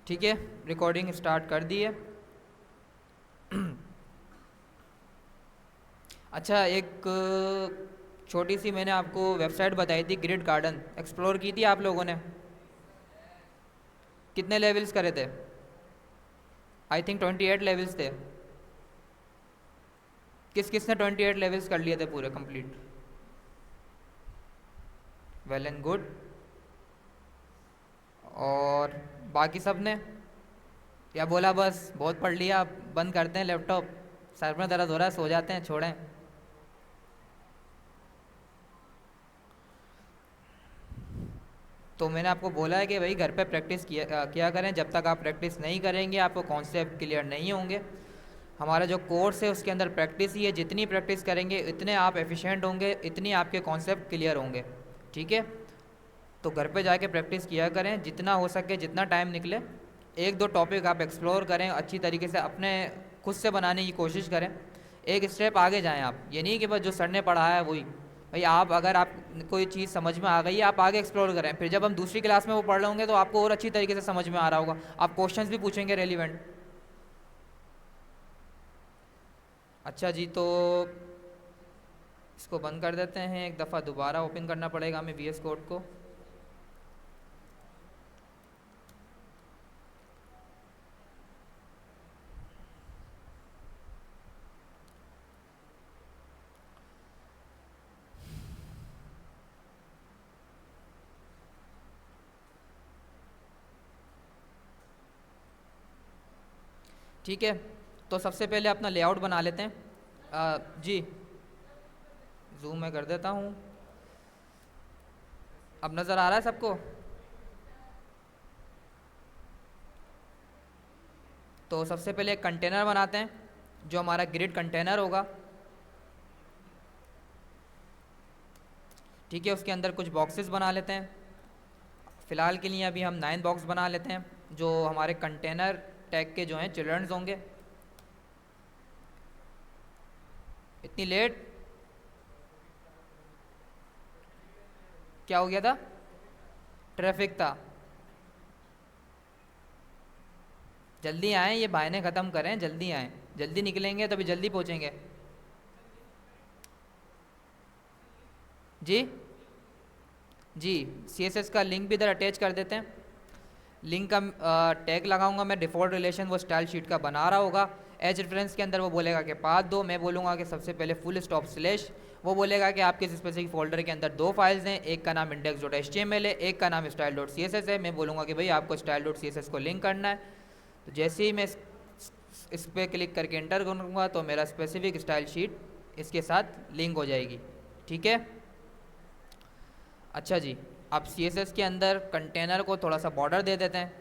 ठीक है, recording start कर दी है। अच्छा, एक छोटी सी मैंने आपको वेबसाइट बताई थी, ग्रिड गार्डन, एक्सप्लोर की थी आप लोगों ने? कितने लेवल्स करे थे? आई थिंक 28 लेवल्स थे। किस किस ने 28 लेवल्स कर लिए थे पूरे कंप्लीट? Well and good. और बाकी सब ने? या बोला बस बहुत पढ़ लिया, अब बंद करते हैं लैपटॉप, सर में दर्द हो रहा है, सो जाते हैं, छोड़ें? तो मैंने आपको बोला है कि भाई घर पे प्रैक्टिस किया करें। जब तक आप प्रैक्टिस नहीं करेंगे आपको कॉन्सेप्ट क्लियर नहीं होंगे। हमारा जो कोर्स है उसके अंदर प्रैक्टिस ही है, जितनी प्रैक्टिस करेंगे इतने आप एफिशिएंट होंगे, इतनी आपके कॉन्सेप्ट क्लियर होंगे। ठीक है, तो घर पे जाके प्रैक्टिस किया करें जितना हो सके, जितना टाइम निकले। एक दो टॉपिक आप एक्सप्लोर करें अच्छी तरीके से, अपने खुद से बनाने की कोशिश करें। एक स्टेप आगे जाएं आप, ये नहीं कि बस जो सर ने पढ़ाया है वही। भाई आप, अगर आप कोई चीज़ समझ में आ गई है, आप आगे एक्सप्लोर करें, फिर जब हम दूसरी क्लास में वो पढ़ रहे होंगे तो आपको और अच्छी तरीके से समझ में आ रहा होगा, आप क्वेश्चंस भी पूछेंगे रेलिवेंट। अच्छा जी, तो इसको बंद कर देते हैं, एक दफ़ा दोबारा ओपन करना पड़ेगा हमें वीएस कोड को। ठीक है, तो सबसे पहले अपना लेआउट बना लेते हैं। जी, जूम मैं कर देता हूँ। अब नज़र आ रहा है सबको? तो सबसे पहले एक कंटेनर बनाते हैं, जो हमारा ग्रिड कंटेनर होगा। ठीक है, उसके अंदर कुछ बॉक्सेस बना लेते हैं। फ़िलहाल के लिए अभी हम 9 बॉक्स बना लेते हैं, जो हमारे कंटेनर टैग के जो हैं चिल्ड्रंस होंगे। इतनी लेट? क्या हो गया था? ट्रैफिक था। जल्दी आएँ, ये बहाने ख़त्म करें, जल्दी आएँ। जल्दी निकलेंगे तभी जल्दी पहुँचेंगे। जी जी, सीएसएस का लिंक भी इधर अटैच कर देते हैं। लिंक का टैग लगाऊंगा मैं, डिफ़ॉल्ट रिलेशन वो स्टाइल शीट का बना रहा होगा। एज रेफरेंस के अंदर वो बोलेगा कि पाथ दो, मैं बोलूँगा कि सबसे पहले फुल स्टॉप स्लैश। वो बोलेगा कि आपके स्पेसिफिक फोल्डर के अंदर दो फाइल्स हैं, एक का नाम index dot H T M L है, एक का नाम style dot C S S है। मैं बोलूँगा कि भाई आपको style dot C S S को लिंक करना है। तो जैसे ही मैं इस पर क्लिक करके एंटर करूँगा तो मेरा स्पेसिफिक स्टाइल शीट इसके साथ लिंक हो जाएगी। ठीक है। अच्छा जी, अब सी एस एस के अंदर कंटेनर को थोड़ा सा बॉर्डर दे देते हैं।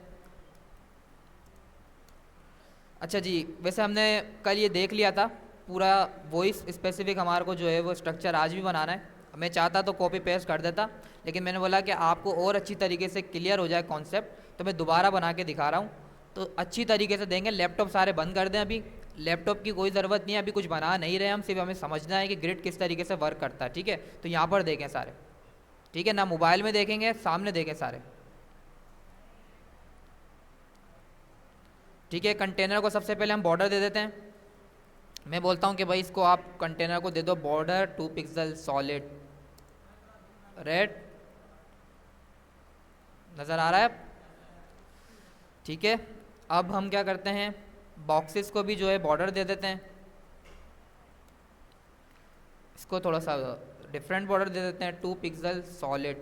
अच्छा जी, वैसे हमने कल ये देख लिया था पूरा वॉइस स्पेसिफिक हमारे को जो है वो स्ट्रक्चर आज भी बनाना है। मैं चाहता तो कॉपी पेस्ट कर देता, लेकिन मैंने बोला कि आपको और अच्छी तरीके से क्लियर हो जाए कॉन्सेप्ट, तो मैं दोबारा बना के दिखा रहा हूँ। तो अच्छी तरीके से देंगे। लैपटॉप सारे बंद कर दें अभी, लैपटॉप की कोई ज़रूरत नहीं है, अभी कुछ बना नहीं रहे हम, सिर्फ हमें समझना है कि ग्रिड किस तरीके से वर्क करता है। ठीक है, तो यहाँ पर देखें सारे। ठीक है ना, मोबाइल में देखेंगे, सामने देखें सारे। ठीक है, कंटेनर को सबसे पहले हम बॉर्डर दे देते हैं। मैं बोलता हूँ कि भाई इसको आप कंटेनर को दे दो बॉर्डर 2 पिक्सल सॉलिड रेड। नज़र आ रहा है? ठीक है, अब हम क्या करते हैं, बॉक्सेस को भी जो है बॉर्डर दे देते हैं। इसको थोड़ा सा डिफरेंट बॉर्डर दे देते हैं, 2 पिक्सल सॉलिड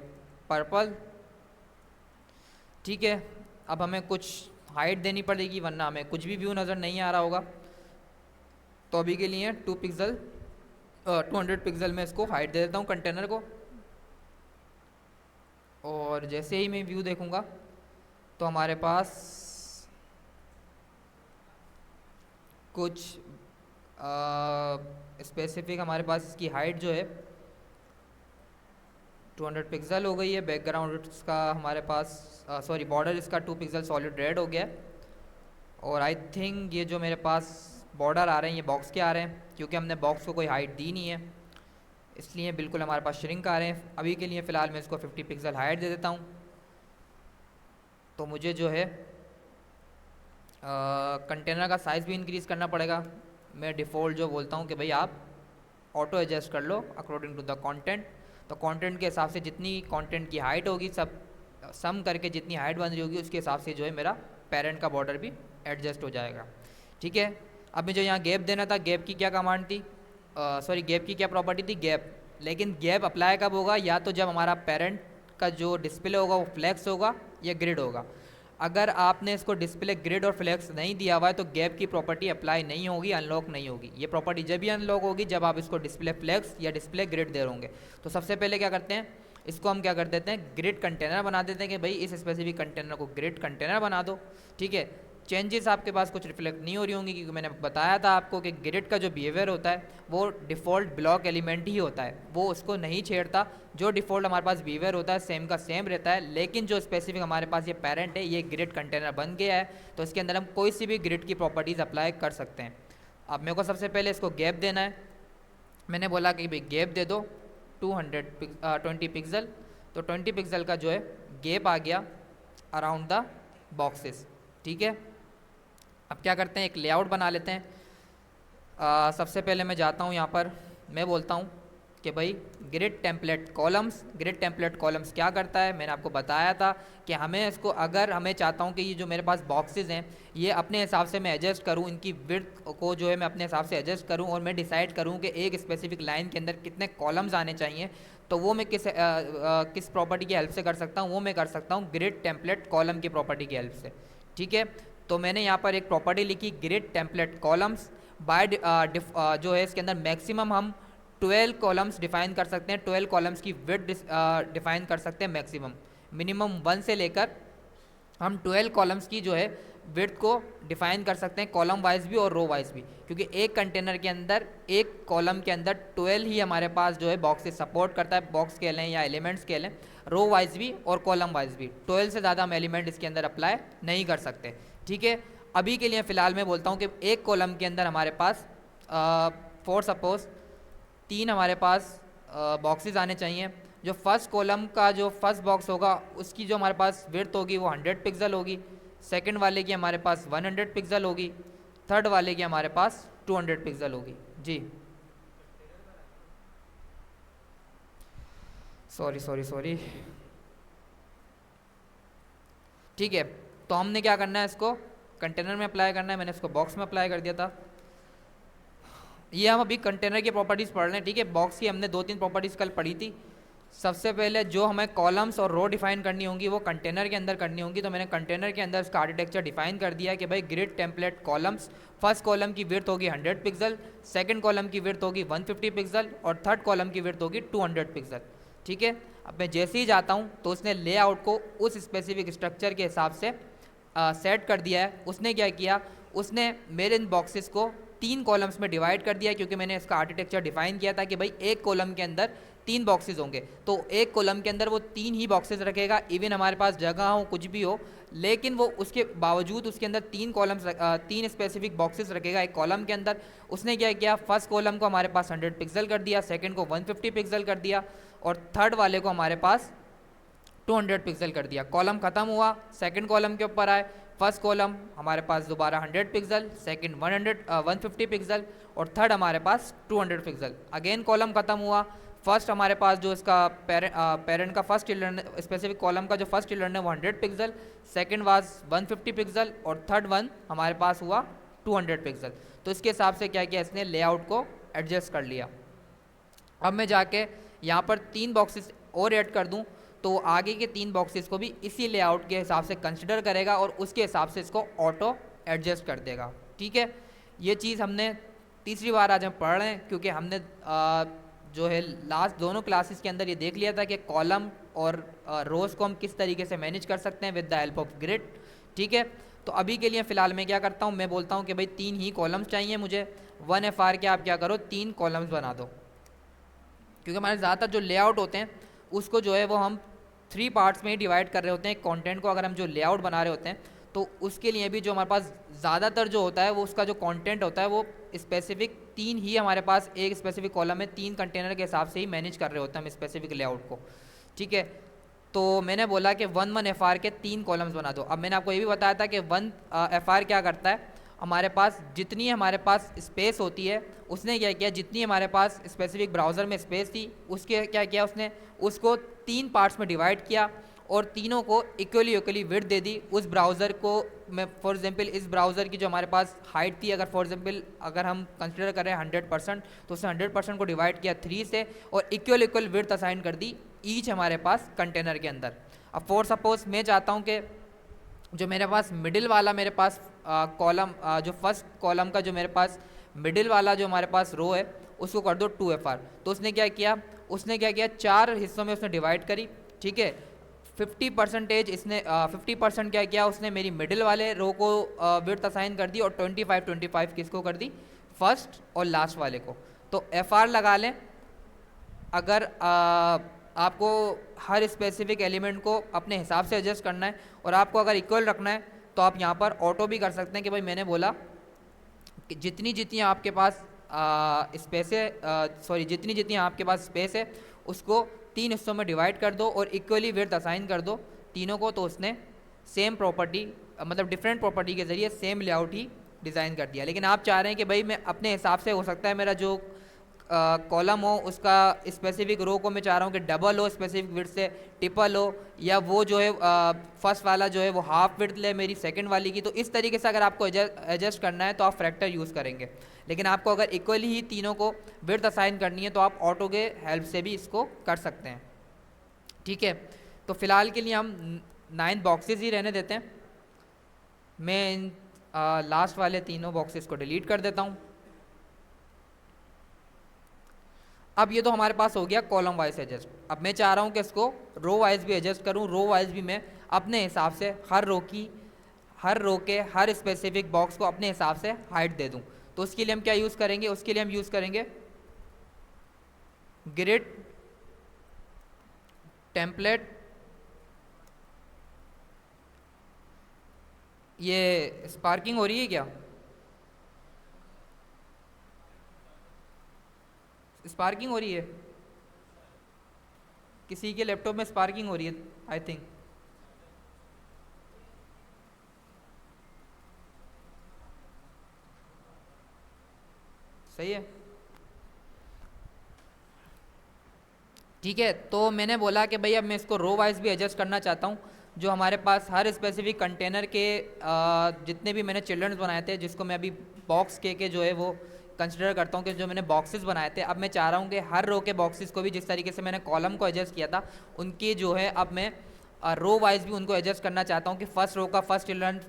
पर्पल। ठीक है, अब हमें कुछ हाइट देनी पड़ेगी वरना हमें कुछ भी व्यू नज़र नहीं आ रहा होगा। तो अभी के लिए 2 पिक्सल 200 पिक्सल में इसको हाइट दे देता हूँ कंटेनर को। और जैसे ही मैं व्यू देखूँगा तो हमारे पास कुछ स्पेसिफिक हमारे पास इसकी हाइट जो है 200 पिक्सल हो गई है। बैकग्राउंड इसका हमारे पास सॉरी, बॉर्डर इसका 2 पिक्सल सॉलिड रेड हो गया है। और आई थिंक ये जो मेरे पास बॉर्डर आ रहे हैं ये बॉक्स के आ रहे हैं, क्योंकि हमने बॉक्स को कोई हाइट दी नहीं है, इसलिए बिल्कुल हमारे पास श्रिंक आ रहे हैं। अभी के लिए फ़िलहाल मैं इसको 50 पिक्सल हाइट दे देता हूँ। तो मुझे जो है कंटेनर का साइज़ भी इंक्रीज़ करना पड़ेगा। मैं डिफ़ॉल्ट जो बोलता हूँ कि भाई आप ऑटो एडजस्ट कर लो अकॉर्डिंग टू द कंटेंट। तो कंटेंट के हिसाब से जितनी कंटेंट की हाइट होगी सब सम करके जितनी हाइट बन रही होगी उसके हिसाब से जो है मेरा पेरेंट का बॉर्डर भी एडजस्ट हो जाएगा। ठीक है, अब मुझे यहाँ गैप देना था, गैप की क्या कमांड थी, सॉरी गैप की क्या प्रॉपर्टी थी, गैप। लेकिन गैप अप्लाई कब होगा, या तो जब हमारा पेरेंट का जो डिस्प्ले होगा वो फ्लैक्स होगा या ग्रिड होगा। अगर आपने इसको डिस्प्ले ग्रिड और फ्लैक्स नहीं दिया हुआ है तो गैप की प्रॉपर्टी अप्लाई नहीं होगी, अनलॉक नहीं होगी। ये प्रॉपर्टी जब भी अनलॉक होगी जब आप इसको डिस्प्ले फ्लैक्स या डिस्प्ले ग्रिड दे होंगे। तो सबसे पहले क्या करते हैं, इसको हम क्या कर देते हैं, ग्रिड कंटेनर बना देते हैं कि भाई इस स्पेसिफिक कंटेनर को ग्रिड कंटेनर बना दो। ठीक है, चेंजेस आपके पास कुछ रिफ्लेक्ट नहीं हो रही होंगी क्योंकि मैंने बताया था आपको कि ग्रिड का जो बिहेवियर होता है वो डिफ़ॉल्ट ब्लॉक एलिमेंट ही होता है, वो उसको नहीं छेड़ता। जो डिफ़ॉल्ट हमारे पास बिहेवियर होता है सेम का सेम रहता है। लेकिन जो स्पेसिफिक हमारे पास ये पेरेंट है, ये ग्रिड कंटेनर बन गया है, तो इसके अंदर हम कोई सी भी ग्रिड की प्रॉपर्टीज़ अप्लाई कर सकते हैं। अब मेरे को सबसे पहले इसको गैप देना है। मैंने बोला कि भाई गैप दे दो 20 पिक्सल, तो 20 पिक्सल का जो है गैप आ गया अराउंड द बॉक्सेस। ठीक है, अब क्या करते हैं, एक लेआउट बना लेते हैं। सबसे पहले मैं जाता हूँ यहाँ पर, मैं बोलता हूँ कि भाई grid template columns. Grid template columns क्या करता है, मैंने आपको बताया था कि हमें इसको, अगर हमें चाहता हूँ कि ये जो मेरे पास बॉक्सेस हैं ये अपने हिसाब से मैं एडजस्ट करूँ, इनकी विड्थ को जो है मैं अपने हिसाब से एडजस्ट करूँ और मैं डिसाइड करूँ कि एक स्पेसिफिक लाइन के अंदर कितने कॉलम्स आने चाहिए, तो वो मैं किस प्रॉपर्टी की हेल्प से कर सकता हूँ, वो मैं कर सकता हूँ ग्रिड टेम्पलेट कॉलम की प्रॉपर्टी की हेल्प से। ठीक है, तो मैंने यहाँ पर एक प्रॉपर्टी लिखी ग्रिड टेम्पलेट कॉलम्स। बाय जो है इसके अंदर मैक्सिमम हम 12 कॉलम्स डिफाइन कर सकते हैं, 12 कॉलम्स की विड्थ डिफाइन कर सकते हैं मैक्सिमम। मिनिमम 1 से लेकर हम 12 कॉलम्स की जो है विड्थ को डिफाइन कर सकते हैं, कॉलम वाइज भी और रो वाइज भी, क्योंकि एक कंटेनर के अंदर एक कॉलम के अंदर 12 ही हमारे पास जो है बॉक्सेस सपोर्ट करता है, बॉक्स कह लें या एलिमेंट्स कह लें, रो वाइज भी और कॉलम वाइज भी। 12 से ज़्यादा हम एलिमेंट इसके अंदर अप्लाई नहीं कर सकते। ठीक है, अभी के लिए फ़िलहाल मैं बोलता हूँ कि एक कॉलम के अंदर हमारे पास फॉर सपोज 3 हमारे पास बॉक्सेस आने चाहिए। जो फर्स्ट कॉलम का जो फर्स्ट बॉक्स होगा उसकी जो हमारे पास विड्थ होगी वो 100 पिक्सल होगी, सेकंड वाले की हमारे पास 100 पिक्सल होगी, थर्ड वाले की हमारे पास 200 पिक्सल होगी। जी सॉरी। ठीक है, तो हमने क्या करना है, इसको कंटेनर में अप्लाई करना है। मैंने इसको बॉक्स में अप्लाई कर दिया था। ये हम अभी कंटेनर की प्रॉपर्टीज़ पढ़ रहे हैं। ठीक है, बॉक्स की हमने 2-3 प्रॉपर्टीज़ कल पढ़ी थी। सबसे पहले जो हमें कॉलम्स और रो डिफाइन करनी होंगी वो कंटेनर के अंदर करनी होंगी। तो मैंने कंटेनर के अंदर इसका आर्किटेक्चर डिफाइन कर दिया कि भाई grid template columns, first column की विड्थ होगी 100 पिक्सल, सेकंड कॉलम की विड्थ होगी 150 पिक्सल और थर्ड कॉलम की विड्थ होगी 200 पिक्सल। ठीक है, अब मैं जैसे ही जाता हूँ तो उसने लेआउट को उस स्पेसिफिक स्ट्रक्चर के हिसाब से सेट कर दिया है। उसने क्या किया, उसने मेरे इन बॉक्सेस को 3 कॉलम्स में डिवाइड कर दिया, क्योंकि मैंने इसका आर्किटेक्चर डिफाइन किया था कि भाई एक कॉलम के अंदर 3 बॉक्सेस होंगे, तो एक कॉलम के अंदर वो 3 ही बॉक्सेस रखेगा। इवन हमारे पास जगह हो कुछ भी हो, लेकिन वो उसके बावजूद उसके अंदर 3 कॉलम्स 3 स्पेसिफिक बॉक्सेस रखेगा एक कॉलम के अंदर। उसने क्या किया, फर्स्ट कॉलम को हमारे पास 100 पिक्सल कर दिया, सेकेंड को 150 पिक्सल कर दिया और थर्ड वाले को हमारे पास 200 पिक्सल कर दिया। कॉलम खत्म हुआ, सेकंड कॉलम के ऊपर आए, फर्स्ट कॉलम हमारे पास दोबारा 100 पिक्सल, सेकंड 150 पिक्सल और थर्ड हमारे पास 200 पिक्सल। अगेन कॉलम खत्म हुआ, फर्स्ट हमारे पास जो इसका पेरेंट का फर्स्ट चिल्ड्रन, स्पेसिफिक कॉलम का जो फर्स्ट चिल्ड्रन है वो 100 पिक्सल, सेकंड वाज 150 पिक्सल और थर्ड वन हमारे पास हुआ 200 पिक्सल। तो इसके हिसाब से क्या किया, इसने लेआउट को एडजस्ट कर लिया। अब मैं जाके यहाँ पर 3 बॉक्सेस और ऐड कर दूँ तो आगे के 3 बॉक्सेस को भी इसी लेआउट के हिसाब से कंसिडर करेगा और उसके हिसाब से इसको ऑटो एडजस्ट कर देगा। ठीक है, ये चीज़ हमने तीसरी बार आज हम पढ़ रहे हैं, क्योंकि हमने जो है लास्ट दोनों क्लासेस के अंदर ये देख लिया था कि कॉलम और रोज़ को हम किस तरीके से मैनेज कर सकते हैं with the help of grid. ठीक है, तो अभी के लिए फ़िलहाल मैं क्या करता हूँ, मैं बोलता हूँ कि भाई 3 ही कॉलम्स चाहिए मुझे, 1FR के आप क्या करो 3 कॉलम्स बना दो, क्योंकि हमारे ज़्यादातर जो लेआउट होते हैं उसको जो है वो हम 3 पार्ट्स में ही डिवाइड कर रहे होते हैं। कंटेंट को अगर हम जो लेआउट बना रहे होते हैं तो उसके लिए भी जो हमारे पास ज़्यादातर जो होता है वो उसका जो कंटेंट होता है वो स्पेसिफिक 3 ही हमारे पास एक स्पेसिफिक कॉलम में 3 कंटेनर के हिसाब से ही मैनेज कर रहे होते हैं हम स्पेसिफिक लेआउट को। ठीक है, तो मैंने बोला कि 1 1 FR के 3 कॉलम्स बना दो। अब मैंने आपको ये भी बताया था कि 1 FR क्या करता है, हमारे पास जितनी हमारे पास स्पेस होती है, उसने क्या किया, जितनी हमारे पास स्पेसिफिक ब्राउज़र में स्पेस थी उसके क्या किया, उसने उसको 3 पार्ट्स में डिवाइड किया और तीनों को इक्वली विड्थ दे दी उस ब्राउज़र को। मैं फॉर एग्जांपल इस ब्राउज़र की जो हमारे पास हाइट थी, अगर फॉर एग्जांपल अगर हम कंसिडर करें 100%, तो उसने 100% को डिवाइड किया 3 से और इक्वल विड्थ असाइन कर दी ईच हमारे पास कंटेनर के अंदर। अब फॉर सपोज मैं चाहता हूँ कि जो मेरे पास मिडिल वाला मेरे पास कॉलम, जो फर्स्ट कॉलम का जो मेरे पास मिडिल वाला जो हमारे पास रो है उसको कर दो 2 FR। तो उसने क्या किया, 4 हिस्सों में उसने डिवाइड करी, ठीक है। 50% इसने 50% क्या किया, उसने मेरी मिडिल वाले रो को विड्थ असाइन कर दी और 25 किसको कर दी, फर्स्ट और लास्ट वाले को। तो FR लगा लें अगर आपको हर स्पेसिफिक एलिमेंट को अपने हिसाब से एडजस्ट करना है, और आपको अगर इक्वल रखना है तो आप यहाँ पर ऑटो भी कर सकते हैं कि भाई मैंने बोला कि जितनी जितनी आपके पास स्पेस है, सॉरी जितनी जितनी आपके पास स्पेस है उसको 3 हिस्सों में डिवाइड कर दो और इक्वली विड्थ असाइन कर दो तीनों को। तो उसने सेम प्रॉपर्टी मतलब डिफरेंट प्रॉपर्टी के ज़रिए सेम लेआउट ही डिज़ाइन कर दिया। लेकिन आप चाह रहे हैं कि भाई मैं अपने हिसाब से, हो सकता है मेरा जो कॉलम हो उसका स्पेसिफिक रो को मैं चाह रहा हूँ कि डबल हो स्पेसिफिक विड्थ से, ट्रिपल हो, या वो जो है फर्स्ट वाला जो है वो हाफ विड्थ ले मेरी सेकंड वाली की। तो इस तरीके से अगर आपको एडजस्ट करना है तो आप फ्रैक्टर यूज़ करेंगे। लेकिन आपको अगर इक्वली ही तीनों को विड्थ असाइन करनी है तो आप ऑटो के हेल्प से भी इसको कर सकते हैं, ठीक है। तो फिलहाल के लिए हम 9 बॉक्सेस ही रहने देते हैं। मैं इन लास्ट वाले तीनों बॉक्सेस को डिलीट कर देता हूँ। अब ये तो हमारे पास हो गया कॉलम वाइज एडजस्ट। अब मैं चाह रहा हूँ कि इसको रो वाइज भी एडजस्ट करूँ। रो वाइज भी मैं अपने हिसाब से हर रो के हर स्पेसिफिक बॉक्स को अपने हिसाब से हाइट दे दूँ। तो उसके लिए हम क्या यूज़ करेंगे, उसके लिए हम यूज़ करेंगे ग्रिड टेम्पलेट। ये स्पार्किंग हो रही है क्या, स्पार्किंग हो रही है? किसी के लैपटॉप में स्पार्किंग हो रही है आई थिंक। सही है, ठीक है। तो मैंने बोला कि भाई अब मैं इसको रो वाइज भी एडजस्ट करना चाहता हूँ। जो हमारे पास हर स्पेसिफिक कंटेनर के जितने भी मैंने चिल्ड्रंस बनाए थे, जिसको मैं अभी बॉक्स के जो है वो कंसिडर करता हूँ कि जो मैंने बॉक्सेस बनाए थे, अब मैं चाह रहा हूँ कि हर रो के बॉक्सेस को भी जिस तरीके से मैंने कॉलम को एडजस्ट किया था उनकी जो है अब मैं रो वाइज भी उनको एडजस्ट करना चाहता हूँ कि फर्स्ट रो का फर्स्ट चिल्ड्रन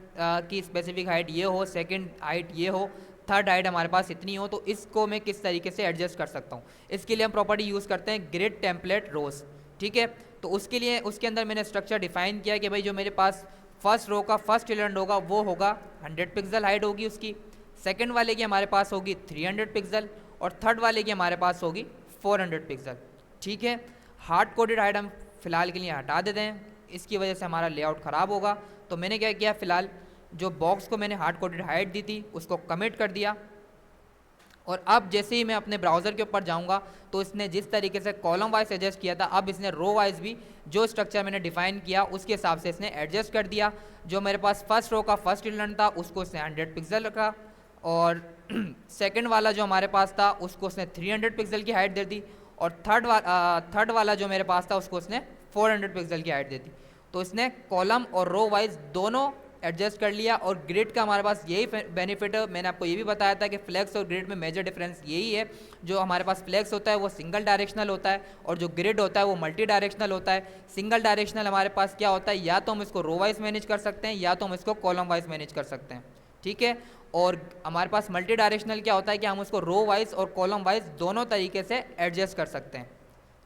की स्पेसिफिक हाइट ये हो, सेकंड हाइट ये हो, थर्ड हाइट हमारे पास इतनी हो। तो इसको मैं किस तरीके से एडजस्ट कर सकता हूँ, इसके लिए हम प्रॉपर्टी यूज़ करते हैं ग्रिड टेम्पलेट रोज, ठीक है। तो उसके लिए उसके अंदर मैंने स्ट्रक्चर डिफाइन किया कि भाई जो मेरे पास फर्स्ट रो का फर्स्ट चिल्ड्रन होगा वो होगा 100 पिक्सल हाइट होगी उसकी, सेकंड वाले की हमारे पास होगी 300 पिक्सल और थर्ड वाले की हमारे पास होगी 400 पिक्सल, ठीक है। हार्ड कोडेड हाइट हम फिलहाल के लिए हटा देते हैं, इसकी वजह से हमारा लेआउट ख़राब होगा। तो मैंने क्या किया, फ़िलहाल जो बॉक्स को मैंने हार्ड कोडेड हाइट दी थी उसको कमिट कर दिया। और अब जैसे ही मैं अपने ब्राउज़र के ऊपर जाऊंगा तो इसने जिस तरीके से कॉलम वाइज एडजस्ट किया था, अब इसने रो वाइज भी जो स्ट्रक्चर मैंने डिफाइन किया उसके हिसाब से इसने एडजस्ट कर दिया। जो मेरे पास फर्स्ट रो का फर्स्ट चिल्ड्रन था उसको इसने 100 पिक्सल रखा और सेकंड वाला जो हमारे पास था उसको उसने 300 पिक्सल की हाइट दे दी और थर्ड वाला जो मेरे पास था उसको उसने 400 पिक्सल की हाइट दे दी। तो इसने कॉलम और रो वाइज दोनों एडजस्ट कर लिया। और ग्रिड का हमारे पास यही बेनिफिट है, मैंने आपको ये भी बताया था कि फ्लेक्स और ग्रिड में मेजर डिफरेंस यही है। जो हमारे पास फ्लेक्स होता है वो सिंगल डायरेक्शनल होता है और जो ग्रिड होता है वो मल्टी डायरेक्शनल होता है। सिंगल डायरेक्शनल हमारे पास क्या होता है, या तो हम इसको रो वाइज मैनेज कर सकते हैं या तो हम इसको कॉलम वाइज मैनेज कर सकते हैं, ठीक है। और हमारे पास मल्टी डायरेक्शनल क्या होता है कि हम उसको रो वाइज और कॉलम वाइज दोनों तरीके से एडजस्ट कर सकते हैं,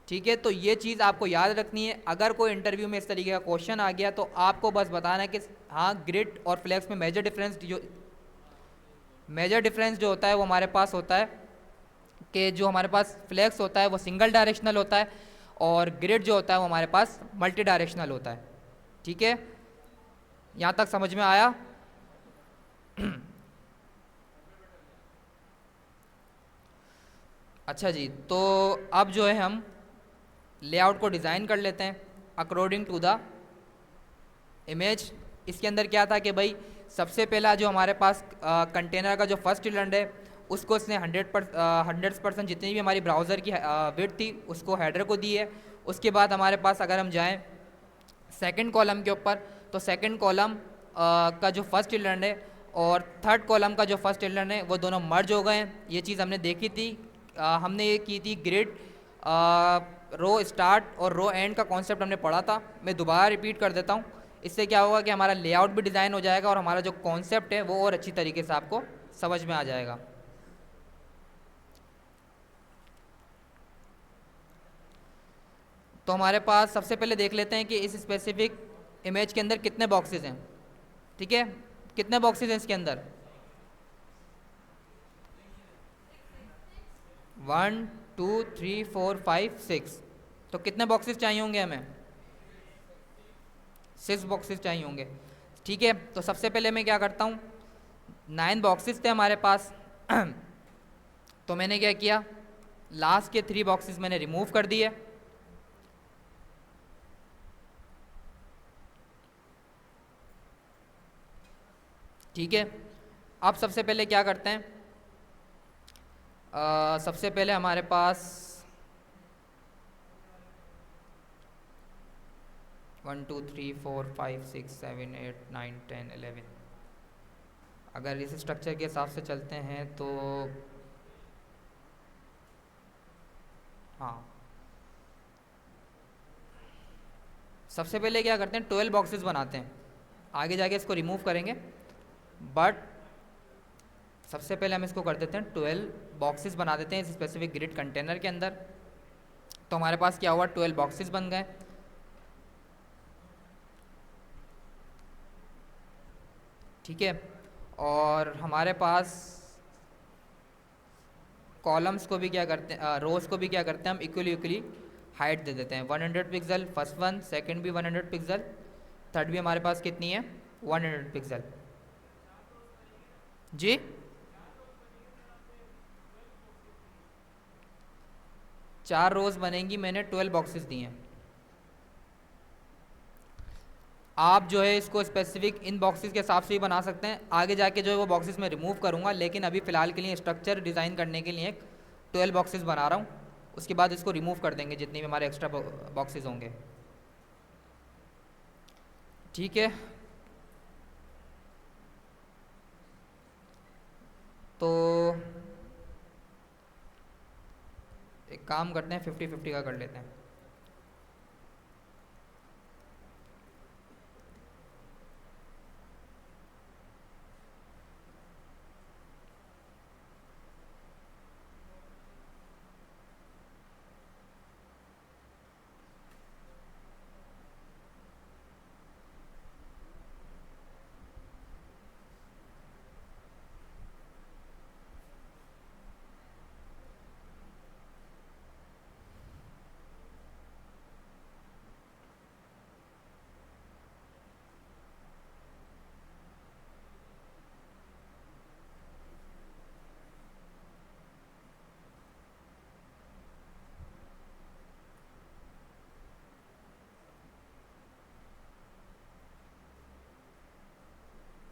ठीक है। तो ये चीज़ आपको याद रखनी है। अगर कोई इंटरव्यू में इस तरीके का क्वेश्चन आ गया तो आपको बस बताना है कि हाँ ग्रिड और फ्लेक्स में मेजर डिफरेंस जो होता है वो हमारे पास होता है कि जो हमारे पास फ्लेक्स होता है वो सिंगल डायरेक्शनल होता है और ग्रिड जो होता है वो हमारे पास मल्टी डायरेक्शनल होता है, ठीक है। यहाँ तक समझ में आया? अच्छा जी, तो अब जो है हम लेआउट को डिज़ाइन कर लेते हैं। According to the image. इसके अंदर क्या था कि भाई सबसे पहला जो हमारे पास कंटेनर का जो फर्स्ट एलिमेंट है उसको इसने 100% जितनी भी हमारी ब्राउज़र की विड्थ थी उसको हेडर को दी है। उसके बाद हमारे पास अगर हम जाएं सेकंड कॉलम के ऊपर, तो सेकंड कॉलम का जो फर्स्ट एलिमेंट है और थर्ड कॉलम का जो फर्स्ट एलिमेंट है वो दोनों मर्ज हो गए हैं। ये चीज़ हमने देखी थी, हमने ये की थी ग्रिड रो स्टार्ट और रो एंड का कॉन्सेप्ट हमने पढ़ा था। मैं दोबारा रिपीट कर देता हूँ, इससे क्या होगा कि हमारा लेआउट भी डिज़ाइन हो जाएगा और हमारा जो कॉन्सेप्ट है वो और अच्छी तरीके से आपको समझ में आ जाएगा। तो हमारे पास सबसे पहले देख लेते हैं कि इस स्पेसिफिक इमेज के अंदर कितने बॉक्सेस हैं। ठीक है, कितने बॉक्सेस हैं इसके अंदर? 1 2 3 4 5 6। तो कितने बॉक्सेस चाहिए होंगे हमें? 6 बॉक्सेस चाहिए होंगे। ठीक है, तो सबसे पहले मैं क्या करता हूँ, 9 बॉक्सेस थे हमारे पास तो मैंने क्या किया, लास्ट के 3 बॉक्सेस मैंने रिमूव कर दिए। ठीक है, अब सबसे पहले क्या करते हैं, सबसे पहले हमारे पास 1 2 3 4 5 6 7 8 9 10 11, अगर इस स्ट्रक्चर के हिसाब से चलते हैं तो हाँ, सबसे पहले क्या करते हैं 12 बॉक्सेस बनाते हैं, आगे जाके इसको रिमूव करेंगे, बट सबसे पहले हम इसको कर देते हैं 12 बॉक्सेस बना देते हैं इस स्पेसिफिक ग्रिड कंटेनर के अंदर। तो हमारे पास क्या हुआ, 12 बॉक्सेस बन गए। ठीक है, और हमारे पास कॉलम्स को भी क्या करते हैं, रोज को भी क्या करते हैं हम इक्वली हाइट दे देते हैं। 100 पिक्सल फर्स्ट वन, सेकंड भी 100 पिक्सल, थर्ड भी हमारे पास कितनी है 100 पिक्सल। जी, चार रोज बनेंगी, मैंने 12 बॉक्सेस दिए हैं। आप जो है इसको स्पेसिफिक इन बॉक्सेस के हिसाब से ही बना सकते हैं, आगे जाके जो है वो बॉक्सेस मैं रिमूव करूंगा, लेकिन अभी फ़िलहाल के लिए स्ट्रक्चर डिज़ाइन करने के लिए 12 बॉक्सेस बना रहा हूँ, उसके बाद इसको रिमूव कर देंगे जितने भी हमारे एक्स्ट्रा बॉक्सेस होंगे। ठीक है, तो एक काम करते हैं 50-50 का कर लेते हैं।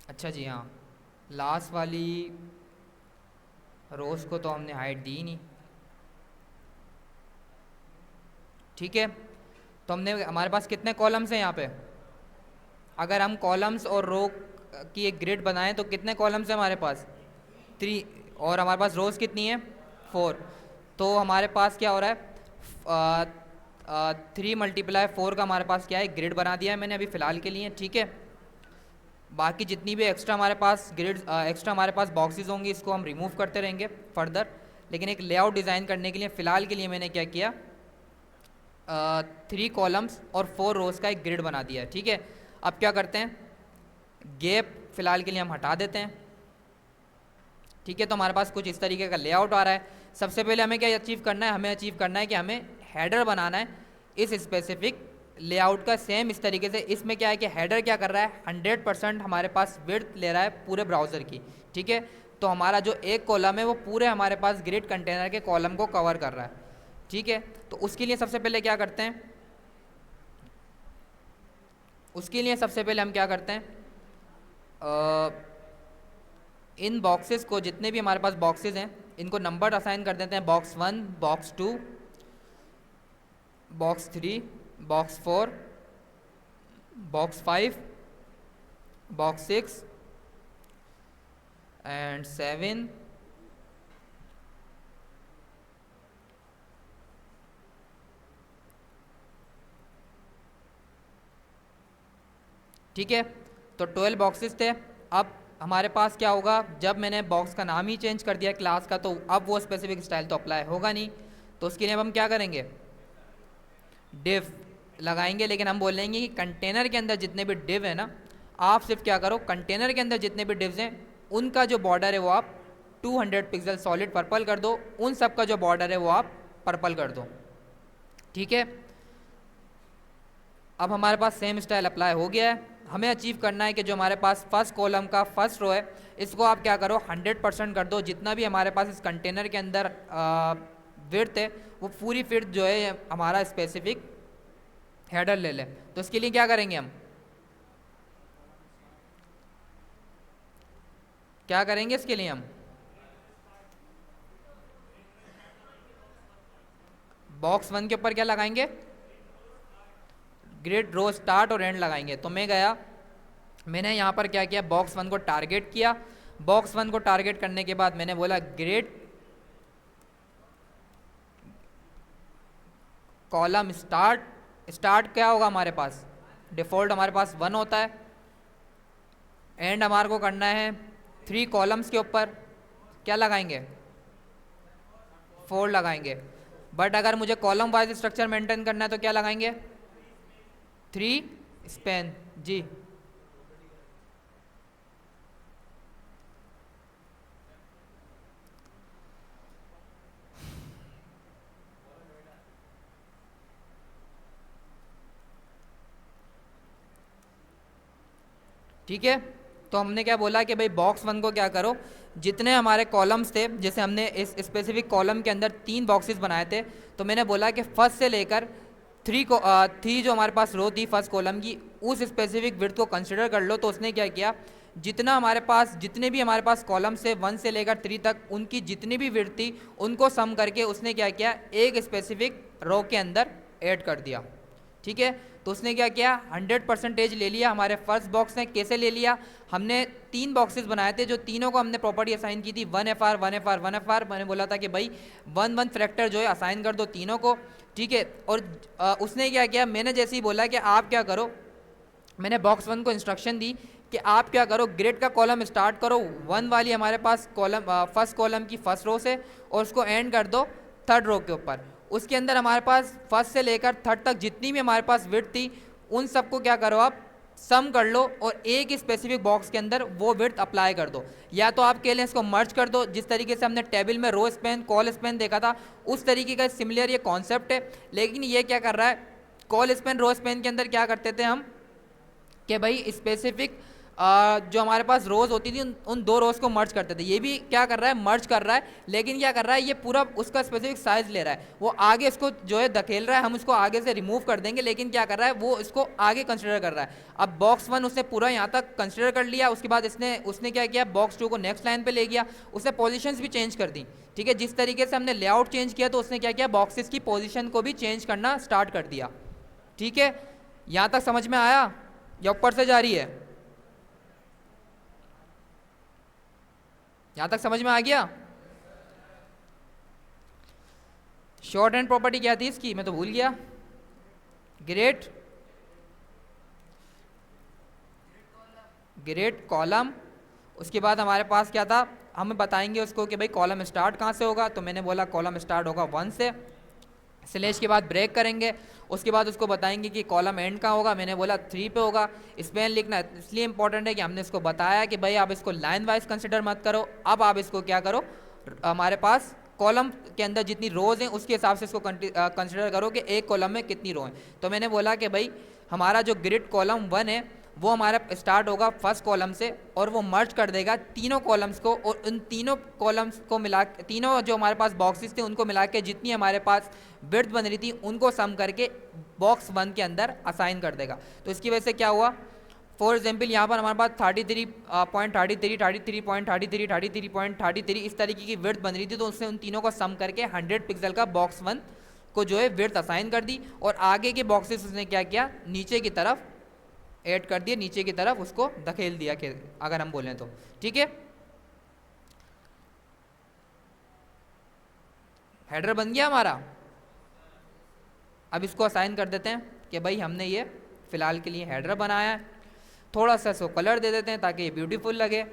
अच्छा जी, हाँ, लास्ट वाली रोज़ को तो हमने हाइट दी नहीं। ठीक है, तो हमने, हमारे पास कितने कॉलम्स हैं यहाँ पे, अगर हम कॉलम्स और रो की एक ग्रिड बनाएं तो कितने कॉलम्स हैं हमारे पास 3, और हमारे पास रोज़ कितनी है 4। तो हमारे पास क्या हो रहा है 3 × 4 का हमारे पास क्या है ग्रिड बना दिया है मैंने अभी फ़िलहाल के लिए। ठीक है, बाकी जितनी भी एक्स्ट्रा हमारे पास ग्रिड एक्स्ट्रा हमारे पास बॉक्सेस होंगी इसको हम रिमूव करते रहेंगे फर्दर, लेकिन एक लेआउट डिज़ाइन करने के लिए फ़िलहाल के लिए मैंने क्या किया 3 कॉलम्स और 4 रोज़ का एक ग्रिड बना दिया है। ठीक है, अब क्या करते हैं, गैप फ़िलहाल के लिए हम हटा देते हैं। ठीक है, तो हमारे पास कुछ इस तरीके का लेआउट आ रहा है। सबसे पहले हमें क्या अचीव करना है, हमें अचीव करना है कि हमें हेडर बनाना है इस स्पेसिफिक लेआउट का सेम इस तरीके से। इसमें क्या है कि हेडर क्या कर रहा है 100% हमारे पास विड्थ ले रहा है पूरे ब्राउज़र की। ठीक है, तो हमारा जो एक कॉलम है वो पूरे हमारे पास ग्रिड कंटेनर के कॉलम को कवर कर रहा है। ठीक है, तो उसके लिए सबसे पहले क्या करते हैं, उसके लिए सबसे पहले हम क्या करते हैं, इन बॉक्सेस को, जितने भी हमारे पास बॉक्सेस हैं, इनको नंबर असाइन कर देते हैं, box 1, box 2, box 3, box 4, box 5, box 6 and 7, ठीक है। तो 12 बॉक्सेस थे। अब हमारे पास क्या होगा, जब मैंने बॉक्स का नाम ही चेंज कर दिया क्लास का, तो अब वो स्पेसिफिक स्टाइल तो अप्लाई होगा नहीं। तो उसके लिए अब हम क्या करेंगे, डिव लगाएंगे। लेकिन हम बोलेंगे कि कंटेनर के अंदर जितने भी डिव है ना, आप सिर्फ क्या करो, कंटेनर के अंदर जितने भी डिव्स हैं उनका जो बॉर्डर है वो आप 200 पिक्सल सॉलिड पर्पल कर दो, उन सब का जो बॉर्डर है वो आप पर्पल कर दो, ठीक है। अब हमारे पास सेम स्टाइल अप्लाई हो गया है। हमें अचीव करना है कि जो हमारे पास फर्स्ट कॉलम का फर्स्ट रो है, इसको आप क्या करो 100% कर दो। जितना भी हमारे पास इस कंटेनर के अंदर विड्थ है, वो पूरी विड्थ जो है हमारा स्पेसिफिक हेडर ले ले। तो इसके लिए क्या करेंगे, हम क्या करेंगे इसके लिए, हम बॉक्स 1 के ऊपर क्या लगाएंगे, ग्रिड रो स्टार्ट और एंड लगाएंगे। तो मैं गया, मैंने यहाँ पर क्या किया, बॉक्स 1 को टारगेट किया। बॉक्स 1 को टारगेट करने के बाद मैंने बोला ग्रिड कॉलम स्टार्ट। स्टार्ट क्या होगा हमारे पास, डिफ़ॉल्ट हमारे पास 1 होता है। एंड हमारे को करना है 3 कॉलम्स के ऊपर क्या लगाएंगे, 4 लगाएंगे। बट अगर मुझे कॉलम वाइज स्ट्रक्चर मेंटेन करना है तो क्या लगाएंगे, 3 स्पैन जी। ठीक है। तो हमने क्या बोला कि भाई बॉक्स 1 को क्या करो, जितने हमारे कॉलम्स थे, जैसे हमने इस स्पेसिफिक कॉलम के अंदर 3 बॉक्सेस बनाए थे, तो मैंने बोला कि फर्स्ट से लेकर 3 जो हमारे पास रो थी फर्स्ट कॉलम की, उस स्पेसिफिक विड्थ को कंसिडर कर लो। तो उसने क्या किया, जितना हमारे पास, जितने भी हमारे पास कॉलम्स थे 1 से लेकर 3 तक, उनकी जितनी भी विड्थ थी उनको सम करके उसने क्या किया, एक स्पेसिफिक रो के अंदर ऐड कर दिया, ठीक है। तो उसने क्या किया, 100% ले लिया हमारे फर्स्ट बॉक्स ने। कैसे ले लिया, हमने 3 बॉक्सेस बनाए थे, जो तीनों को हमने प्रॉपर्टी असाइन की थी 1FR 1FR 1FR। मैंने बोला था कि भाई 1 फैक्टर जो है असाइन कर दो तीनों को, ठीक है। और उसने क्या किया, मैंने जैसे ही बोला कि आप क्या करो, मैंने बॉक्स 1 को इंस्ट्रक्शन दी कि आप क्या करो, ग्रिड का कॉलम स्टार्ट करो 1 वाली हमारे पास कॉलम, फर्स्ट कॉलम की फर्स्ट रो से, और उसको एंड कर दो 3rd रो के ऊपर। उसके अंदर हमारे पास फर्स्ट से लेकर 3rd तक जितनी भी हमारे पास विड्थ थी, उन सबको क्या करो, आप सम कर लो और एक स्पेसिफिक बॉक्स के अंदर वो विड्थ अप्लाई कर दो। या तो आप कह लें इसको मर्ज कर दो, जिस तरीके से हमने टेबल में रो स्पैन कॉल स्पैन देखा था, उस तरीके का सिमिलर ये कॉन्सेप्ट है। लेकिन ये क्या कर रहा है, कॉल स्पैन रो स्पैन के अंदर क्या करते थे हम कि भाई स्पेसिफिक जो हमारे पास रोज़ होती थी उन 2 रोज़ को मर्ज करते थे। ये भी क्या कर रहा है, मर्ज कर रहा है, लेकिन क्या कर रहा है, ये पूरा उसका स्पेसिफिक साइज ले रहा है, वो आगे इसको जो है धकेल रहा है। हम उसको आगे से रिमूव कर देंगे, लेकिन क्या कर रहा है, वो इसको आगे कंसिडर कर रहा है। अब बॉक्स 1 उसने पूरा यहाँ तक कंसिडर कर लिया। उसके बाद उसने क्या किया, बॉक्स 2 को नेक्स्ट लाइन पर ले गया, उसने पोजिशन भी चेंज कर दी, ठीक है। जिस तरीके से हमने लेआउट चेंज किया, तो उसने क्या किया, बॉक्सेस की पोजिशन को भी चेंज करना स्टार्ट कर दिया, ठीक है। यहाँ तक समझ में आया या ऊपर से जा रही है, यहां तक समझ में आ गया। शॉर्ट हैंड प्रॉपर्टी क्या थी इसकी, मैं तो भूल गया, ग्रेट कॉलम। उसके बाद हमारे पास क्या था, हम बताएंगे उसको कि भाई कॉलम स्टार्ट कहाँ से होगा। तो मैंने बोला कॉलम स्टार्ट होगा 1 से, स्लैश के बाद ब्रेक करेंगे। उसके बाद उसको बताएंगे कि कॉलम एंड कहाँ होगा, मैंने बोला 3 पे होगा। स्पेन लिखना इसलिए इंपॉर्टेंट है कि हमने इसको बताया कि भाई आप इसको लाइन वाइज कंसिडर मत करो, अब आप इसको क्या करो, हमारे पास कॉलम के अंदर जितनी रोज़ हैं उसके हिसाब से इसको कंसिडर करो कि एक कॉलम में कितनी रो हैं। तो मैंने बोला कि भाई हमारा जो ग्रिड कॉलम 1 है वो हमारा स्टार्ट होगा फर्स्ट कॉलम से और वो मर्ज कर देगा तीनों कॉलम्स को, और उन तीनों कॉलम्स को मिला, तीनों जो हमारे पास बॉक्सेस थे उनको मिला के जितनी हमारे पास विड्थ बन रही थी उनको सम करके बॉक्स 1 के अंदर असाइन कर देगा। तो इसकी वजह से क्या हुआ, फॉर एग्जाम्पल यहाँ पर हमारे पास 33.33, 33.33, 33.33 इस तरीके की विड्थ बन रही थी, तो उसने उन तीनों को सम करके 100 पिक्सल का बॉक्स 1 को जो है विड्थ असाइन कर दी, और आगे के बॉक्सेस उसने क्या किया, नीचे की तरफ ऐड कर दिया, नीचे की तरफ उसको धकेल दिया कि अगर हम बोलें तो, ठीक है। हेडर बन गया हमारा। अब इसको असाइन कर देते हैं कि भाई हमने ये फिलहाल के लिए हेडर बनाया है, थोड़ा सा इसको कलर दे देते हैं ताकि ये ब्यूटीफुल लगे।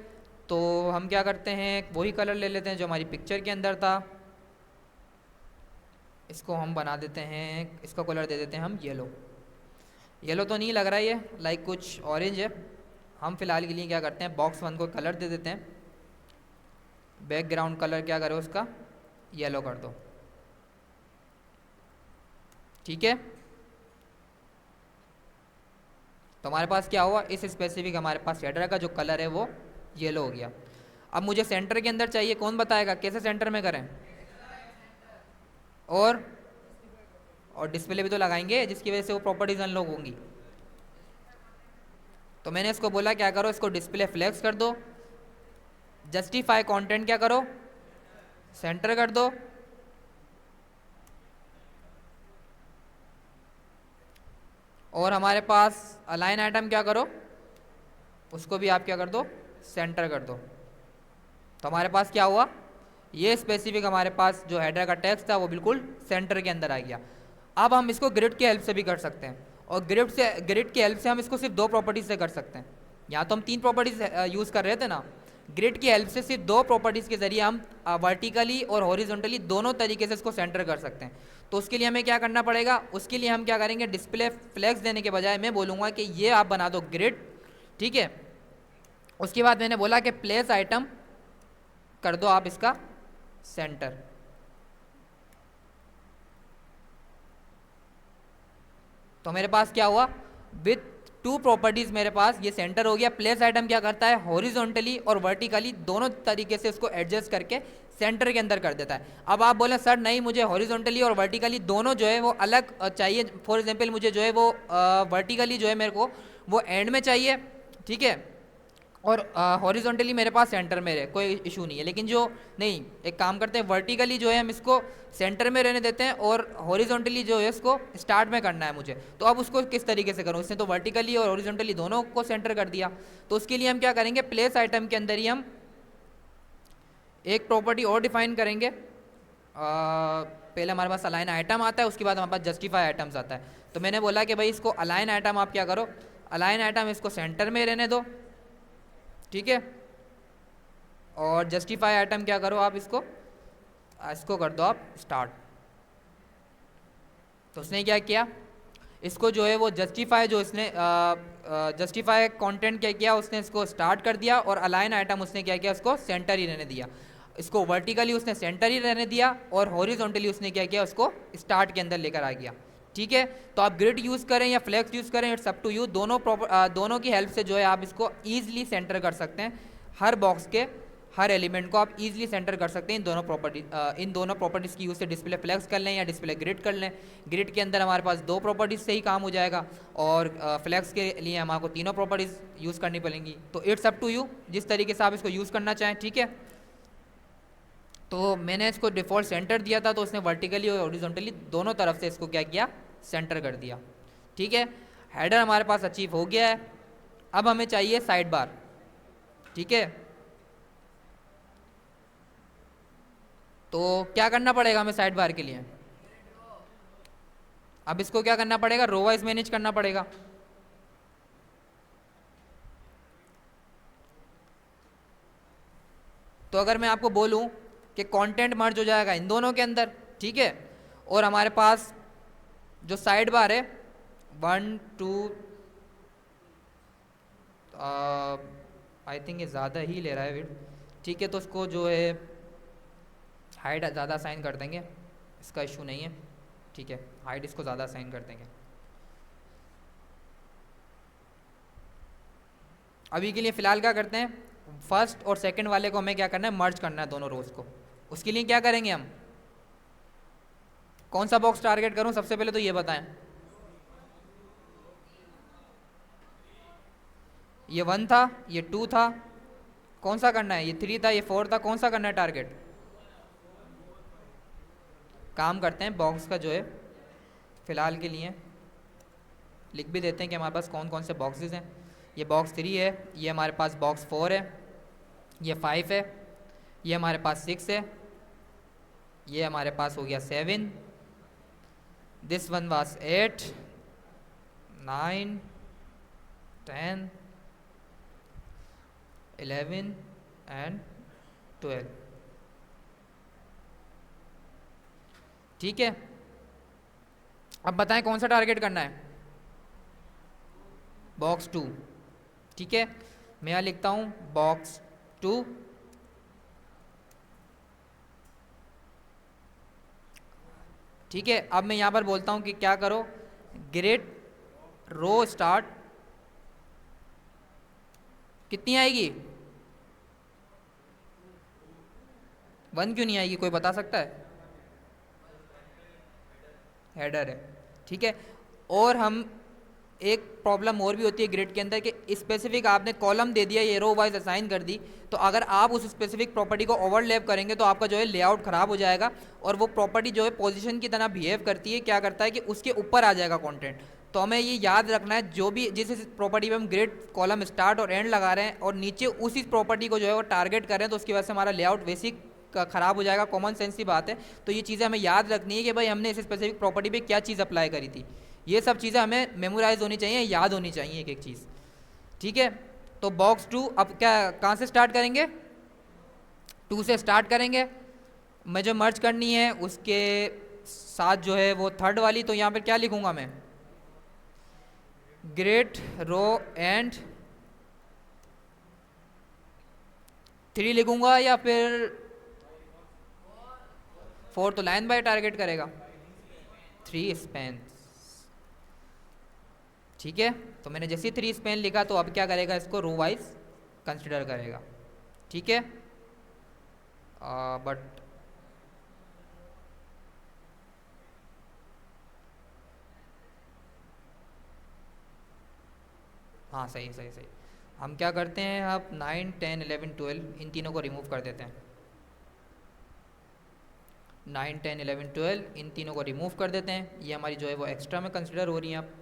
तो हम क्या करते हैं, वही कलर ले लेते हैं जो हमारी पिक्चर के अंदर था, इसको हम बना देते हैं, इसका कलर दे देते हैं हम येलो। येलो तो नहीं लग रहा है ये, लाइक कुछ ऑरेंज है। हम फिलहाल के लिए क्या करते हैं, बॉक्स 1 को कलर दे देते हैं, बैकग्राउंड कलर क्या करो उसका येलो कर दो, ठीक है। तो हमारे पास क्या हुआ, इस स्पेसिफिक हमारे पास हेडर का जो कलर है वो येलो हो गया। अब मुझे सेंटर के अंदर चाहिए, कौन बताएगा कैसे सेंटर में करें, और डिस्प्ले भी तो लगाएंगे जिसकी वजह से वो प्रॉपर्टीज अनलॉक होंगी। तो मैंने इसको बोला क्या करो, इसको डिस्प्ले फ्लेक्स कर दो, जस्टिफाई कंटेंट क्या करो, सेंटर कर दो, और हमारे पास अलाइन आइटम क्या करो, उसको भी आप क्या कर दो, सेंटर कर दो। तो हमारे पास क्या हुआ, ये स्पेसिफिक हमारे पास जो हेडर का टेक्स्ट था वो बिल्कुल सेंटर के अंदर आ गया। अब हम इसको ग्रिड की हेल्प से भी कर सकते हैं, और ग्रिड की हेल्प से हम इसको सिर्फ 2 प्रॉपर्टीज से कर सकते हैं। यहाँ तो हम 3 प्रॉपर्टीज यूज़ कर रहे थे ना, ग्रिड की हेल्प से सिर्फ 2 प्रॉपर्टीज़ के जरिए हम वर्टिकली और हॉरिजॉन्टली दोनों तरीके से इसको सेंटर कर सकते हैं। तो उसके लिए हमें क्या करना पड़ेगा, उसके लिए हम क्या करेंगे, डिस्प्ले फ्लेक्स देने के बजाय मैं बोलूँगा कि ये आप बना दो ग्रिड, ठीक है। उसके बाद मैंने बोला कि प्लेस आइटम कर दो आप इसका सेंटर। तो मेरे पास क्या हुआ, विथ 2 प्रॉपर्टीज मेरे पास ये सेंटर हो गया। प्लेस आइटम क्या करता है, हॉरिजॉन्टली और वर्टिकली दोनों तरीके से इसको एडजस्ट करके सेंटर के अंदर कर देता है। अब आप बोले सर नहीं, मुझे हॉरिजॉन्टली और वर्टिकली दोनों जो है वो अलग चाहिए। फॉर एग्जांपल मुझे जो है वो वर्टिकली जो है मेरे को वो एंड में चाहिए, ठीक है, और हॉरिजॉन्टली मेरे पास सेंटर में रहे, कोई इशू नहीं है। लेकिन जो नहीं, एक काम करते हैं, वर्टिकली जो है हम इसको सेंटर में रहने देते हैं और हॉरिजॉन्टली जो है इसको स्टार्ट में करना है मुझे। तो अब उसको किस तरीके से करूँ, इसने तो वर्टिकली और हॉरिजॉन्टली दोनों को सेंटर कर दिया। तो उसके लिए हम क्या करेंगे, प्लेस आइटम के अंदर ही हम एक प्रॉपर्टी और डिफाइन करेंगे। पहले हमारे पास अलाइन आइटम आता है, उसके बाद हमारे पास जस्टिफाई आइटम्स आता है। तो मैंने बोला कि भाई इसको अलाइन आइटम आप क्या करो, अलाइन आइटम इसको सेंटर में रहने दो, ठीक है, और जस्टिफाई आइटम क्या करो आप इसको कर दो आप स्टार्ट। तो उसने क्या किया, इसको जो है वो जस्टिफाई जो इसने जस्टिफाई कंटेंट क्या किया, उसने इसको स्टार्ट कर दिया, और अलाइन आइटम उसने क्या किया, उसको सेंटर ही रहने दिया। इसको वर्टिकली उसने सेंटर ही रहने दिया, और हॉरिजॉन्टली उसने क्या किया, उसको स्टार्ट के अंदर लेकर आ गया, ठीक है। तो आप ग्रिड यूज़ करें या फ्लेक्स यूज़ करें, इट्स अप टू यू। दोनों की हेल्प से जो है आप इसको ईजिली सेंटर कर सकते हैं। हर बॉक्स के हर एलिमेंट को आप इजीली सेंटर कर सकते हैं इन दोनों प्रॉपर्टीज़ की यूज़ से। डिस्प्ले फ्लेक्स कर लें या डिस्प्ले ग्रिड कर लें। ग्रिड के अंदर हमारे पास 2 प्रॉपर्टीज़ से ही काम हो जाएगा, और फ्लेक्स के लिए हमारे को 3 प्रॉपर्टीज़ यूज़ करनी पड़ेंगी। तो इट्स अप टू यू, जिस तरीके से आप इसको यूज़ करना चाहें, ठीक है। तो मैंने इसको डिफ़ॉल्ट सेंटर दिया था, तो उसने वर्टिकली और हॉरिजॉन्टली दोनों तरफ से इसको क्या किया, सेंटर कर दिया, ठीक है। हेडर हमारे पास अचीव हो गया है। अब हमें चाहिए साइड बार, ठीक है। तो क्या करना पड़ेगा हमें साइड बार के लिए, अब इसको क्या करना पड़ेगा, रो वाइज मैनेज करना पड़ेगा। तो अगर मैं आपको बोलूं कि कंटेंट मर्ज हो जाएगा इन दोनों के अंदर, ठीक है, और हमारे पास जो साइड बार है 1 2 आई थिंक ये ज़्यादा ही ले रहा है विड्थ, ठीक है। तो उसको जो है हाइट ज़्यादा असाइन कर देंगे, इसका इशू नहीं है, ठीक है। हाइट इसको ज़्यादा असाइन कर देंगे। अभी के लिए फ़िलहाल क्या करते हैं, फर्स्ट और सेकंड वाले को हमें क्या करना है, मर्ज करना है दोनों रोज़ को। उसके लिए क्या करेंगे हम, कौन सा बॉक्स टारगेट करूं सबसे पहले तो ये बताएं। ये 1 था, ये 2 था, कौन सा करना है, ये 3 था, ये 4 था, कौन सा करना है टारगेट। काम करते हैं बॉक्स का जो है फ़िलहाल के लिए लिख भी देते हैं कि हमारे पास कौन कौन से बॉक्सेस हैं। ये बॉक्स 3 है, ये हमारे पास बॉक्स 4 है, ये 5 है, ये हमारे पास 6 है, ये हमारे पास हो गया 7, दिस वन वाज 8, 9, 10, 11 एंड 12। ठीक है, अब बताएं कौन सा टारगेट करना है, बॉक्स 2। ठीक है, मैं यहाँ लिखता हूँ बॉक्स 2। ठीक है, अब मैं यहाँ पर बोलता हूँ कि क्या करो, ग्रेट रो स्टार्ट कितनी आएगी, 1 क्यों नहीं आएगी, कोई बता सकता है। हेडर है, ठीक है। और हम एक प्रॉब्लम और भी होती है ग्रिड के अंदर कि स्पेसिफिक आपने कॉलम दे दिया, ये रो वाइज असाइन कर दी, तो अगर आप उस स्पेसिफिक प्रॉपर्टी को ओवरलैप करेंगे तो आपका जो है लेआउट ख़राब हो जाएगा, और वो प्रॉपर्टी जो है पोजीशन की तरह बिहेव करती है, क्या करता है कि उसके ऊपर आ जाएगा कंटेंट। तो हमें ये याद रखना है, जो भी जिस प्रॉपर्टी पे हम ग्रिड कॉलम स्टार्ट और एंड लगा रहे हैं और नीचे उसी प्रॉपर्टी को जो है वो टारगेट कर रहे हैं, तो उसकी वजह से हमारा लेआउट बेसिक ख़राब हो जाएगा, कॉमन सेंस की बात है। तो ये चीज़ें हमें याद रखनी है कि भाई हमने इस स्पेसिफिक प्रॉपर्टी पे क्या चीज़ अप्लाई करी थी। ये सब चीज़ें हमें मेमोराइज होनी चाहिए, याद होनी चाहिए एक एक चीज़। ठीक है, तो बॉक्स 2 अब क्या कहाँ से स्टार्ट करेंगे, 2 से स्टार्ट करेंगे। मैं जो मर्ज करनी है उसके साथ जो है वो थर्ड वाली, तो यहाँ पर क्या लिखूँगा मैं, ग्रेट रो एंड 3 लिखूँगा, या फिर 4 तो लाइन बाय टारगेट करेगा, 3 स्पेन। ठीक है, तो मैंने जैसे 3 स्पेन लिखा तो अब क्या करेगा, इसको रो वाइज कंसिडर करेगा। ठीक है, बट हाँ सही सही सही, हम क्या करते हैं अब 9, 10, 11, 12 इन तीनों को रिमूव कर देते हैं। 9, 10, 11, 12 इन तीनों को रिमूव कर देते हैं, ये हमारी जो है वो एक्स्ट्रा में कंसिडर हो रही हैं अब।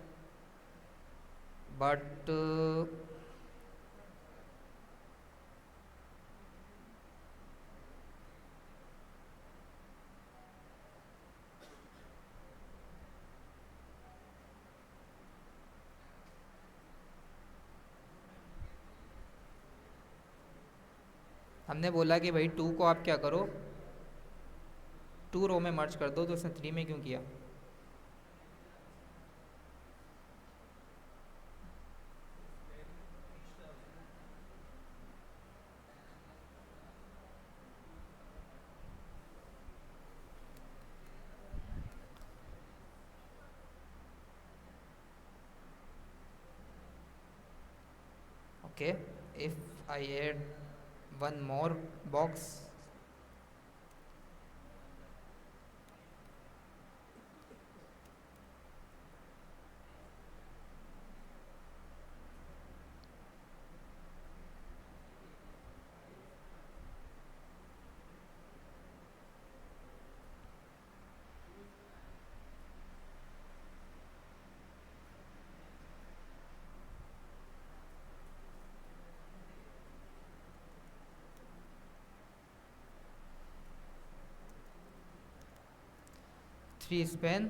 बट हमने बोला कि भाई 2 को आप क्या करो, 2 रो में मर्ज कर दो, तो उसने 3 में क्यों किया। Okay, if I add one more box, three span,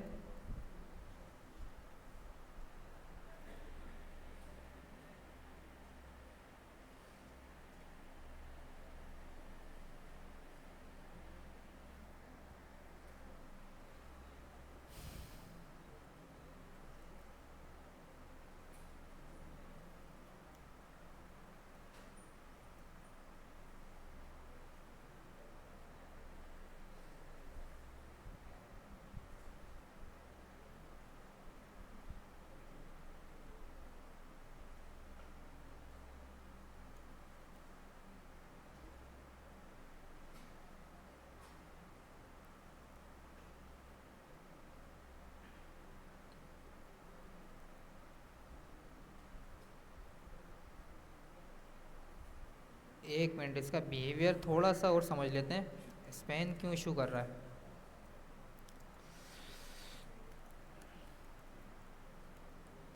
एक मिनट, इसका बिहेवियर थोड़ा सा और समझ लेते हैं, स्पैन क्यों इशू कर रहा है।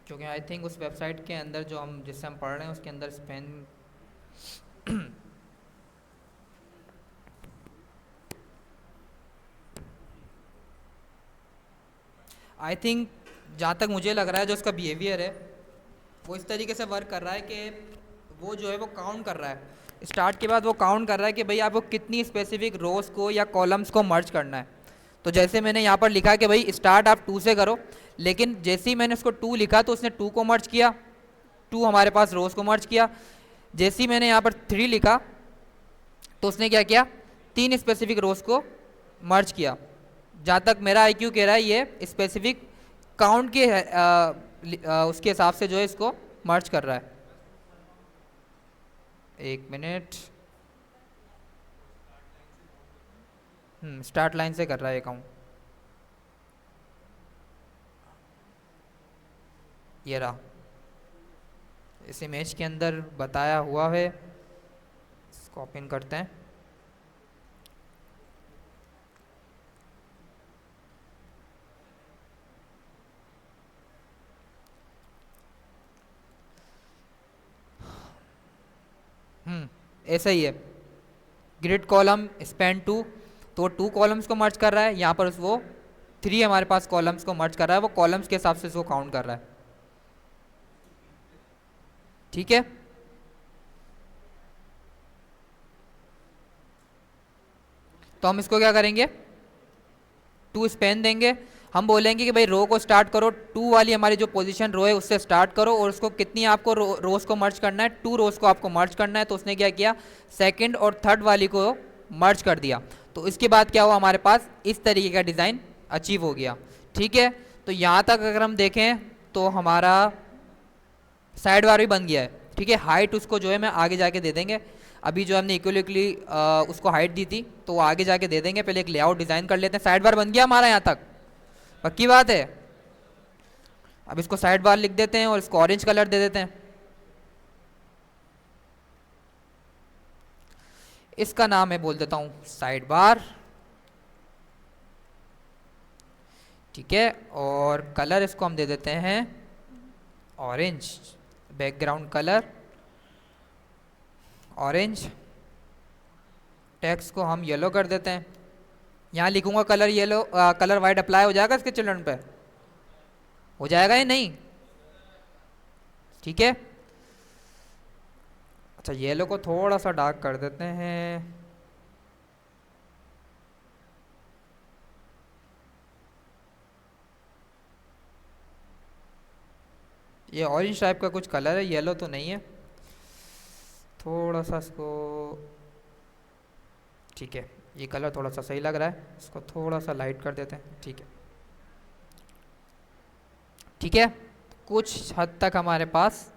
क्योंकि आई थिंक उस वेबसाइट के अंदर जो हम जिससे हम पढ़ रहे हैं उसके अंदर स्पैन आई थिंक जहाँ तक मुझे लग रहा है जो उसका बिहेवियर है वो इस तरीके से वर्क कर रहा है कि वो जो है वो काउंट कर रहा है, स्टार्ट के बाद वो काउंट कर रहा है कि भाई आपको कितनी स्पेसिफिक रोज को या कॉलम्स को मर्ज करना है। तो जैसे मैंने यहाँ पर लिखा कि भाई स्टार्ट आप 2 से करो, लेकिन जैसे ही मैंने उसको 2 लिखा तो उसने 2 को मर्ज किया, 2 हमारे पास रोज को मर्ज किया। जैसे ही मैंने यहाँ पर 3 लिखा तो उसने क्या किया, 3 स्पेसिफिक रोज को मर्ज किया। जहाँ तक मेरा IQ कह रहा है ये स्पेसिफिक काउंट के उसके हिसाब से जो है इसको मर्ज कर रहा है। एक मिनट, स्टार्ट लाइन से कर रहा है ये काउंट। ये रहा, इस इमेज के अंदर बताया हुआ है, इसको ओपन करते हैं। ऐसा ही है, ग्रिड कॉलम स्पैन 2, तो 2 कॉलम्स को मर्ज कर रहा है, यहाँ पर वो 3 हमारे पास कॉलम्स को मर्ज कर रहा है, वो कॉलम्स के हिसाब से इसको काउंट कर रहा है। ठीक है, तो हम इसको क्या करेंगे, 2 स्पैन देंगे, हम बोलेंगे कि भाई रो को स्टार्ट करो, 2 वाली हमारी जो पोजीशन रो है उससे स्टार्ट करो और उसको कितनी आपको रोज को मर्ज करना है, 2 रोज को आपको मर्ज करना है। तो उसने क्या किया, सेकंड और थर्ड वाली को मर्ज कर दिया। तो इसके बाद क्या हुआ, हमारे पास इस तरीके का डिज़ाइन अचीव हो गया। ठीक है, तो यहाँ तक अगर हम देखें तो हमारा साइड बार भी बन गया है। ठीक है, हाइट उसको जो है मैं आगे जाके दे देंगे, अभी जो हमने इक्वली उसको हाइट दी थी तो वो आगे जाके दे देंगे। पहले एक लेआउट डिज़ाइन कर लेते हैं। साइड बार बन गया हमारा, यहाँ तक पक्की बात है। अब इसको साइड बार लिख देते हैं और इसको ऑरेंज कलर दे देते हैं। इसका नाम मैं बोल देता हूँ साइड बार। ठीक है, और कलर इसको हम दे देते हैं orange, background colour orange. Text को हम येलो कर देते हैं। यहाँ लिखूंगा colour yellow, colour white apply हो जाएगा इसके चिल्ड्रन पे, हो जाएगा या नहीं? ठीक है, अच्छा येलो को थोड़ा सा डार्क कर देते हैं। ये ऑरेंज टाइप का कुछ कलर है, येलो तो नहीं है। थोड़ा सा इसको, ठीक है ये कलर थोड़ा सा सही लग रहा है, इसको थोड़ा सा लाइट कर देते हैं। ठीक है, ठीक है, कुछ हद तक हमारे पास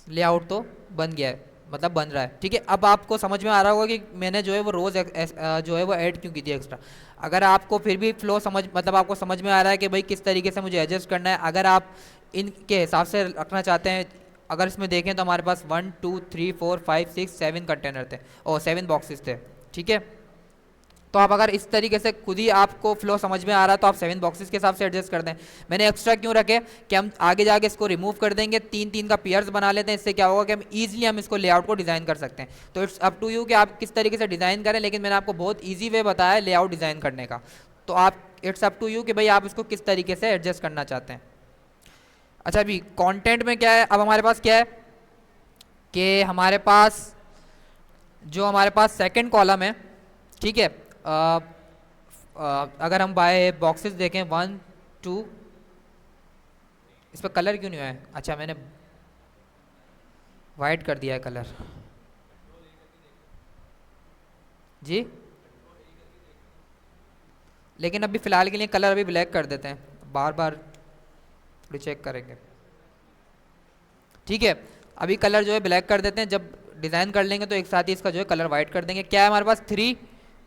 लेआउट तो बन गया है, मतलब बन रहा है। ठीक है, अब आपको समझ में आ रहा होगा कि मैंने जो है वो रोज़ जो है वो ऐड क्यों की थी एक्स्ट्रा। अगर आपको फिर भी फ्लो समझ, मतलब आपको समझ में आ रहा है कि भाई किस तरीके से मुझे एडजस्ट करना है, अगर आप इनके हिसाब से रखना चाहते हैं, अगर इसमें देखें तो हमारे पास 1 2 3 4 5 6 7 कंटेनर थे और 7 बॉक्सेस थे। ठीक है, तो आप अगर इस तरीके से खुद ही आपको फ्लो समझ में आ रहा है तो आप 7 बॉक्सेस के हिसाब से एडजस्ट कर दें। मैंने एक्स्ट्रा क्यों रखे कि हम आगे जाके इसको रिमूव कर देंगे, 3-3 का पेयर्स बना लेते हैं। इससे क्या होगा कि हम ईजिली हम इसको लेआउट को डिज़ाइन कर सकते हैं। तो इट्स अप टू यू कि आप किस तरीके से डिज़ाइन करें, लेकिन मैंने आपको बहुत ईजी वे बताया है लेआउट डिज़ाइन करने का। तो आप इट्स अप टू यू कि भाई आप इसको किस तरीके से एडजस्ट करना चाहते हैं। अच्छा, अभी कॉन्टेंट में क्या है, अब हमारे पास क्या है कि हमारे पास जो हमारे पास सेकेंड कॉलम है, ठीक है, अगर हम बाय बॉक्सेस देखें 1 2, इस पर कलर क्यों नहीं हुआ है? अच्छा मैंने वाइट कर दिया है कलर जी, लेकिन अभी फ़िलहाल के लिए कलर अभी ब्लैक कर देते हैं, बार बार थोड़ी चेक करेंगे। ठीक है, अभी कलर जो है ब्लैक कर देते हैं, जब डिज़ाइन कर लेंगे तो एक साथ ही इसका जो है कलर वाइट कर देंगे। क्या है हमारे पास 3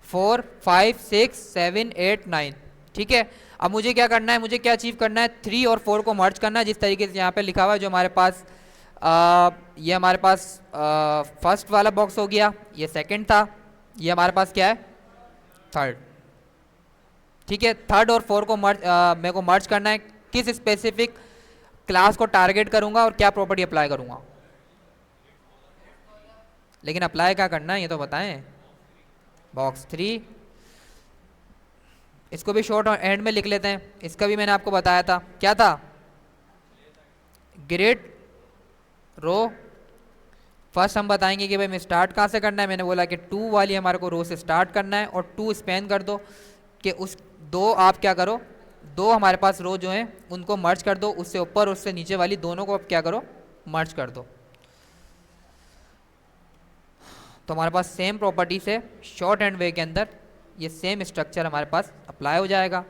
4 5 6 7 8 9। ठीक है, अब मुझे क्या करना है, मुझे क्या अचीव करना है, 3 और 4 को मर्ज करना है, जिस तरीके से यहाँ पे लिखा हुआ है जो हमारे पास ये हमारे पास फर्स्ट वाला बॉक्स हो गया, ये सेकंड था, ये हमारे पास क्या है थर्ड। ठीक है, थर्ड और फोर को मेरे को मर्ज करना है। किस स्पेसिफिक क्लास को टारगेट करूंगा और क्या प्रॉपर्टी अप्लाई करूंगा? लेकिन अप्लाई क्या करना है ये तो बताएं। बॉक्स 3, इसको भी शॉर्ट एंड में लिख लेते हैं। इसका भी मैंने आपको बताया था, क्या था? ग्रिड रो। फर्स्ट हम बताएंगे कि भाई मैं स्टार्ट कहाँ से करना है। मैंने बोला कि 2 वाली हमारे को रो से स्टार्ट करना है और 2 स्पेन कर दो कि उस दो आप क्या करो, दो हमारे पास रो जो हैं उनको मर्ज कर दो, उससे ऊपर और उससे नीचे वाली दोनों को आप क्या करो, मर्ज कर दो। तो हमारे पास सेम प्रॉपर्टी से शॉर्ट एंड वे के अंदर ये सेम स्ट्रक्चर हमारे पास अप्लाई हो जाएगा।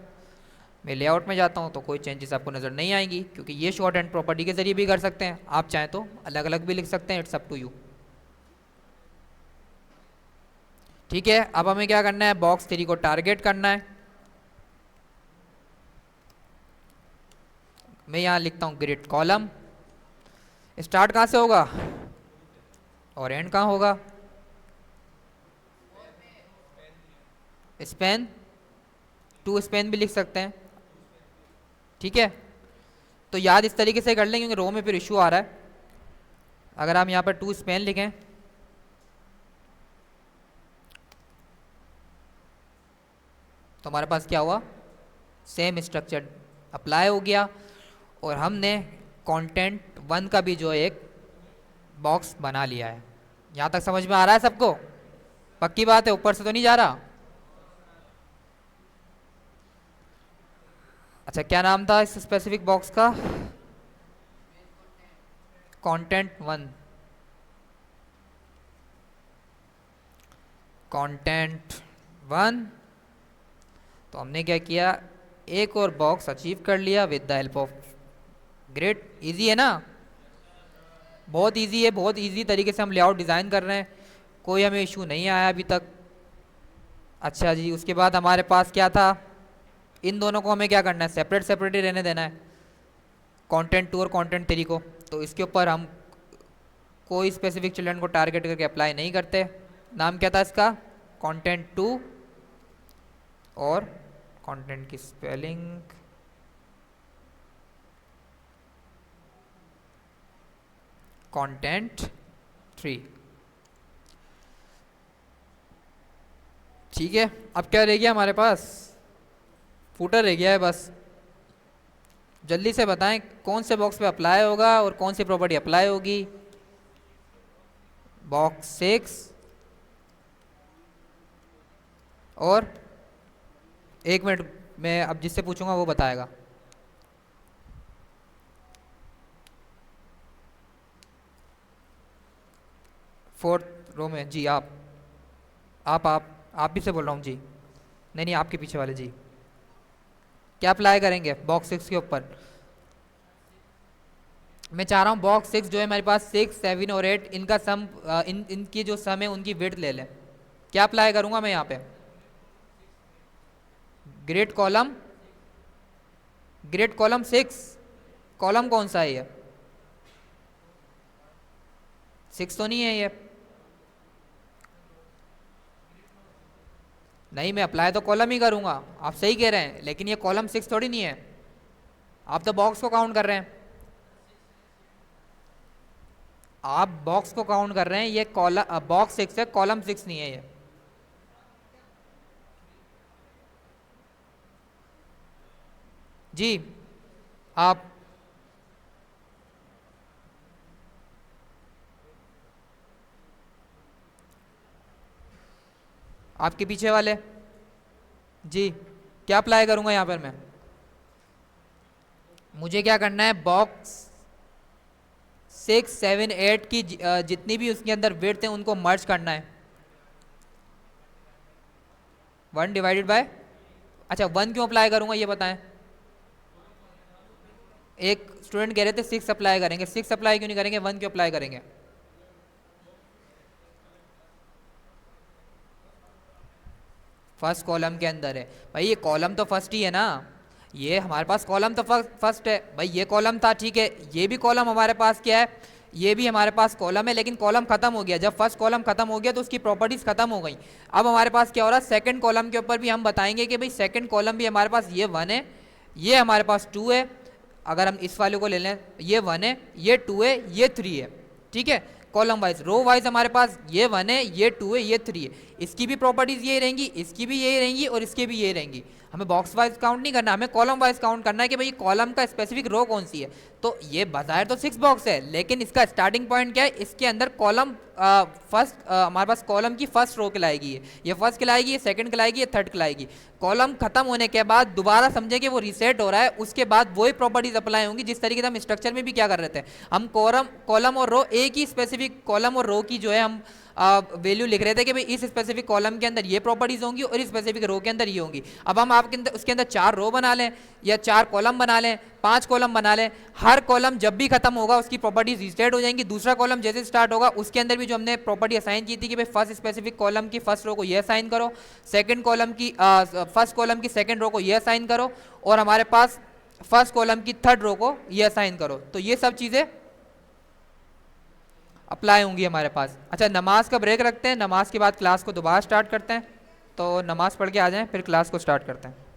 मैं लेआउट में जाता हूँ तो कोई चेंजेस आपको नज़र नहीं आएंगी, क्योंकि ये शॉर्ट एंड प्रॉपर्टी के जरिए भी कर सकते हैं, आप चाहें तो अलग अलग भी लिख सकते हैं, इट्स अप टू यू। ठीक है, अब हमें क्या करना है, बॉक्स 3 को टारगेट करना है। मैं यहाँ लिखता हूँ ग्रिड कॉलम। स्टार्ट कहाँ से होगा और एंड कहाँ होगा? स्पेन, 2 स्पेन भी लिख सकते हैं। ठीक है, तो याद इस तरीके से कर लें क्योंकि रो में फिर इशू आ रहा है। अगर हम यहाँ पर 2 स्पेन लिखें तो हमारे पास क्या हुआ, सेम स्ट्रक्चर अप्लाई हो गया और हमने कंटेंट 1 का भी जो एक बॉक्स बना लिया है। यहाँ तक समझ में आ रहा है सबको? पक्की बात है, ऊपर से तो नहीं जा रहा? अच्छा, क्या नाम था इस स्पेसिफिक बॉक्स का? कंटेंट 1। कंटेंट 1। तो हमने क्या किया, एक और बॉक्स अचीव कर लिया with the help of grid. Easy है ना? बहुत इजी है, बहुत इजी तरीके से हम लेआउट डिज़ाइन कर रहे हैं, कोई हमें इशू नहीं आया अभी तक। अच्छा जी, उसके बाद हमारे पास क्या था, इन दोनों को हमें क्या करना है, सेपरेट सेपरेट ही रहने देना है, कंटेंट 2 और कंटेंट 3 को। तो इसके ऊपर हम कोई स्पेसिफिक चिल्ड्रन को टारगेट करके अप्लाई नहीं करते। नाम क्या था इसका, कंटेंट 2, और कंटेंट की स्पेलिंग कंटेंट 3। ठीक है, अब क्या रह गया हमारे पास, फूटर रह गया है बस। जल्दी से बताएं कौन से बॉक्स पे अप्लाई होगा और कौन सी प्रॉपर्टी अप्लाई होगी। बॉक्स 6 और 1 मिनट में अब जिससे पूछूंगा वो बताएगा। फोर्थ रो में जी, आप भी से बोल रहा हूँ जी। नहीं नहीं, आपके पीछे वाले जी। क्या अप्लाई करेंगे बॉक्स 6 के ऊपर? मैं चाह रहा हूँ बॉक्स 6 जो है हमारे पास 6, 7 और 8, इनका सम, इनकी जो सम है उनकी विड्थ ले लें। क्या अप्लाई करूँगा मैं यहाँ पे? Grid column, grid column 6, column कौन सा है ये? 6 तो नहीं है ये। नहीं, मैं अप्लाई तो कॉलम ही करूंगा, आप सही कह रहे हैं, लेकिन ये कॉलम 6 थोड़ी नहीं है, आप तो बॉक्स को काउंट कर रहे हैं। आप बॉक्स को काउंट कर रहे हैं, ये कॉलम बॉक्स 6 है, कॉलम 6 नहीं है ये। जी आप आपके पीछे वाले जी, क्या अप्लाई करूंगा यहाँ पर मैं? मुझे क्या करना है, बॉक्स 6, 7, 8 की जितनी भी उसके अंदर विड्थ है उनको मर्ज करना है। 1 डिवाइडेड बाय, अच्छा 1 क्यों अप्लाई करूंगा ये बताएं। एक स्टूडेंट कह रहे थे 6 अप्लाई करेंगे, 6 अप्लाई क्यों नहीं करेंगे, 1 क्यों अप्लाई करेंगे? फर्स्ट कॉलम के अंदर है भाई, ये कॉलम तो फर्स्ट ही है ना, ये हमारे पास कॉलम तो फर्स्ट है भाई, ये कॉलम था ठीक है, ये भी कॉलम हमारे पास क्या है, ये भी हमारे पास कॉलम है, लेकिन कॉलम खत्म हो गया। जब फर्स्ट कॉलम खत्म हो गया तो उसकी प्रॉपर्टीज खत्म हो गई। अब हमारे पास क्या हो रहा है, सेकंड कॉलम के ऊपर भी हम बताएंगे कि भाई सेकंड कॉलम भी हमारे पास ये 1 है, ये हमारे पास 2 है। अगर हम इस वाले को ले लें, ये 1 है, ये 2 है, ये 3 है, ठीक है। कॉलम वाइज, रो वाइज हमारे पास ये 1 है, ये 2 है, ये 3 है। इसकी भी प्रॉपर्टीज यही रहेंगी, इसकी भी यही रहेंगी और इसकी भी यही रहेंगी। हमें बॉक्स वाइज काउंट नहीं करना, हमें कॉलम वाइज काउंट करना है कि भाई कॉलम का स्पेसिफिक रो कौन सी है। तो ये बाजार तो 6 बॉक्स है, लेकिन इसका स्टार्टिंग पॉइंट क्या है, इसके अंदर कॉलम फर्स्ट हमारे पास कॉलम की फर्स्ट रो कहलाएगी, ये फर्स्ट कहलाएगी, ये सेकंड कहलाएगी, ये थर्ड कहलाएगी। कॉलम खत्म होने के बाद दोबारा समझे कि वो रीसेट हो रहा है, उसके बाद वही प्रॉपर्टीज अप्लाई होंगी जिस तरीके से हम स्ट्रक्चर में भी क्या कर रहे थे। हम कॉलम और रो, एक ही स्पेसिफिक कॉलम और रो की जो है हम वैल्यू लिख रहे थे कि भाई इस स्पेसिफिक कॉलम के अंदर ये प्रॉपर्टीज होंगी और इस स्पेसिफिक रो के अंदर ये होंगी। अब हम आपके अंदर उसके अंदर 4 रो बना लें या 4 कॉलम बना लें, 5 कॉलम बना लें। हर कॉलम जब भी खत्म होगा उसकी प्रॉपर्टीज रीस्टेट हो जाएंगी। दूसरा कॉलम जैसे स्टार्ट होगा उसके अंदर भी जो हमने प्रॉपर्टी असाइन की थी कि भाई फर्स्ट स्पेसिफिक कॉलम की फर्स्ट रो को ये असाइन करो, सेकंड कॉलम की फर्स्ट कॉलम की सेकंड रो को ये असाइन करो, और हमारे पास फर्स्ट कॉलम की थर्ड रो को ये असाइन करो। तो ये सब चीज़ें अप्लाई होंगी हमारे पास। अच्छा, नमाज का ब्रेक रखते हैं, नमाज के बाद क्लास को दोबारा स्टार्ट करते हैं। तो नमाज पढ़ के आ जाएं, फिर क्लास को स्टार्ट करते हैं।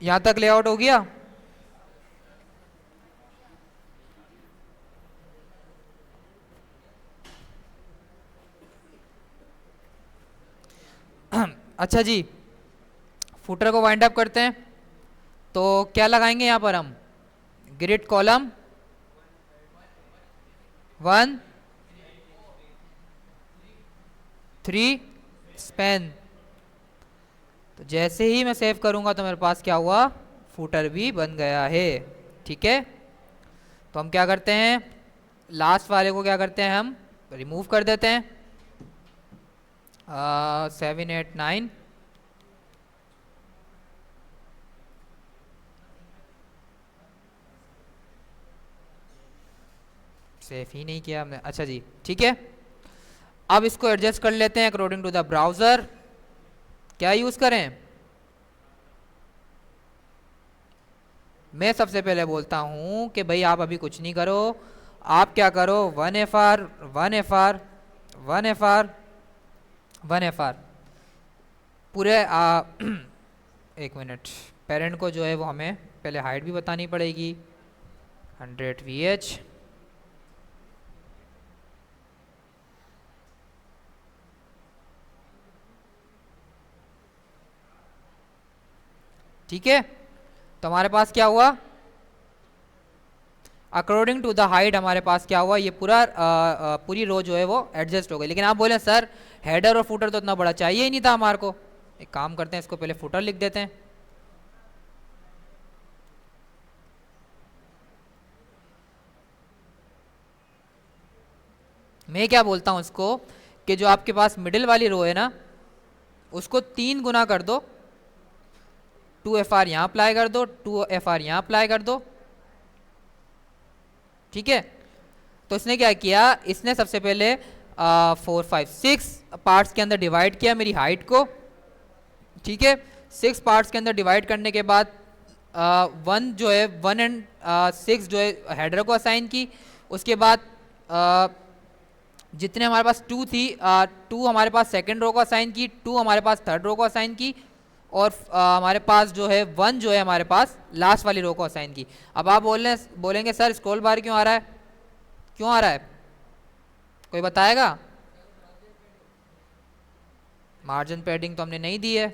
यहाँ तक लेआउट हो गया? अच्छा जी, फुटर को वाइंड अप करते हैं। तो क्या लगाएंगे यहाँ पर हम? Grid column 1 3 span. तो जैसे ही मैं सेव करूंगा तो मेरे पास क्या हुआ? फुटर भी बन गया है। ठीक है, तो हम क्या करते हैं, लास्ट वाले को क्या करते हैं, हम रिमूव कर देते हैं। 7 8 9 सेव ही नहीं किया हमने। अच्छा जी, ठीक है, अब इसको एडजस्ट कर लेते हैं अकॉर्डिंग टू द ब्राउजर। क्या यूज करें? मैं सबसे पहले बोलता हूं कि भाई आप अभी कुछ नहीं करो, आप क्या करो, 1FR 1FR 1FR 1FR पूरे एक मिनट, पेरेंट को जो है वो हमें पहले हाइट भी बतानी पड़ेगी। 100 VH। ठीक है, तो हमारे पास क्या हुआ, अकॉर्डिंग टू द हाइट हमारे पास क्या हुआ, ये पूरा पूरी रो जो है वो एडजस्ट हो गई। लेकिन आप बोले सर हेडर और फुटर तो इतना बड़ा चाहिए ही नहीं था हमारे को। एक काम करते हैं, इसको पहले फुटर लिख देते हैं। मैं क्या बोलता हूं इसको कि जो आपके पास मिडिल वाली रो है ना, उसको 3 गुना कर दो। 2FR यहां अप्लाई कर दो, 2FR यहां अप्लाई कर दो। ठीक है, तो इसने क्या किया, इसने सबसे पहले 4 5 6 पार्ट्स के अंदर डिवाइड किया मेरी हाइट को। ठीक है, 6 पार्ट्स के अंदर डिवाइड करने के बाद 1 जो है 1 एंड 6 जो है हेडर को असाइन की। उसके बाद जितने हमारे पास 2 थी, 2 हमारे पास सेकंड रो को असाइन की, 2 हमारे पास थर्ड रो को असाइन की, और हमारे पास जो है 1 जो है हमारे पास लास्ट वाली रो को असाइन की। अब आप बोलेंगे सर स्क्रॉल बार क्यों आ रहा है, क्यों आ रहा है, कोई बताएगा? मार्जिन पैडिंग तो हमने नहीं दी है।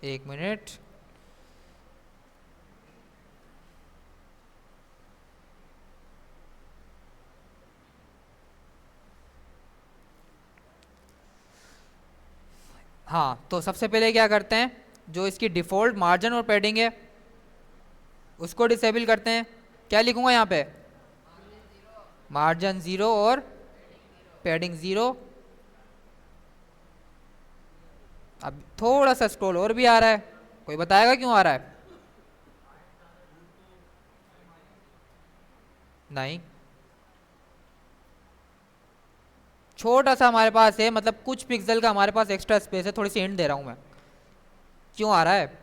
एक मिनट, हाँ, तो सबसे पहले क्या करते हैं, जो इसकी डिफ़ॉल्ट मार्जिन और पैडिंग है उसको डिसेबल करते हैं। क्या लिखूंगा यहाँ पे, मार्जिन 0 और पैडिंग 0। अब थोड़ा सा स्क्रॉल और भी आ रहा है, कोई बताएगा क्यों आ रहा है? नहीं, छोटा सा हमारे पास है, मतलब कुछ पिक्सल का हमारे पास एक्स्ट्रा स्पेस है, थोड़ी सी हिंट दे रहा हूं मैं। क्यों आ रहा है?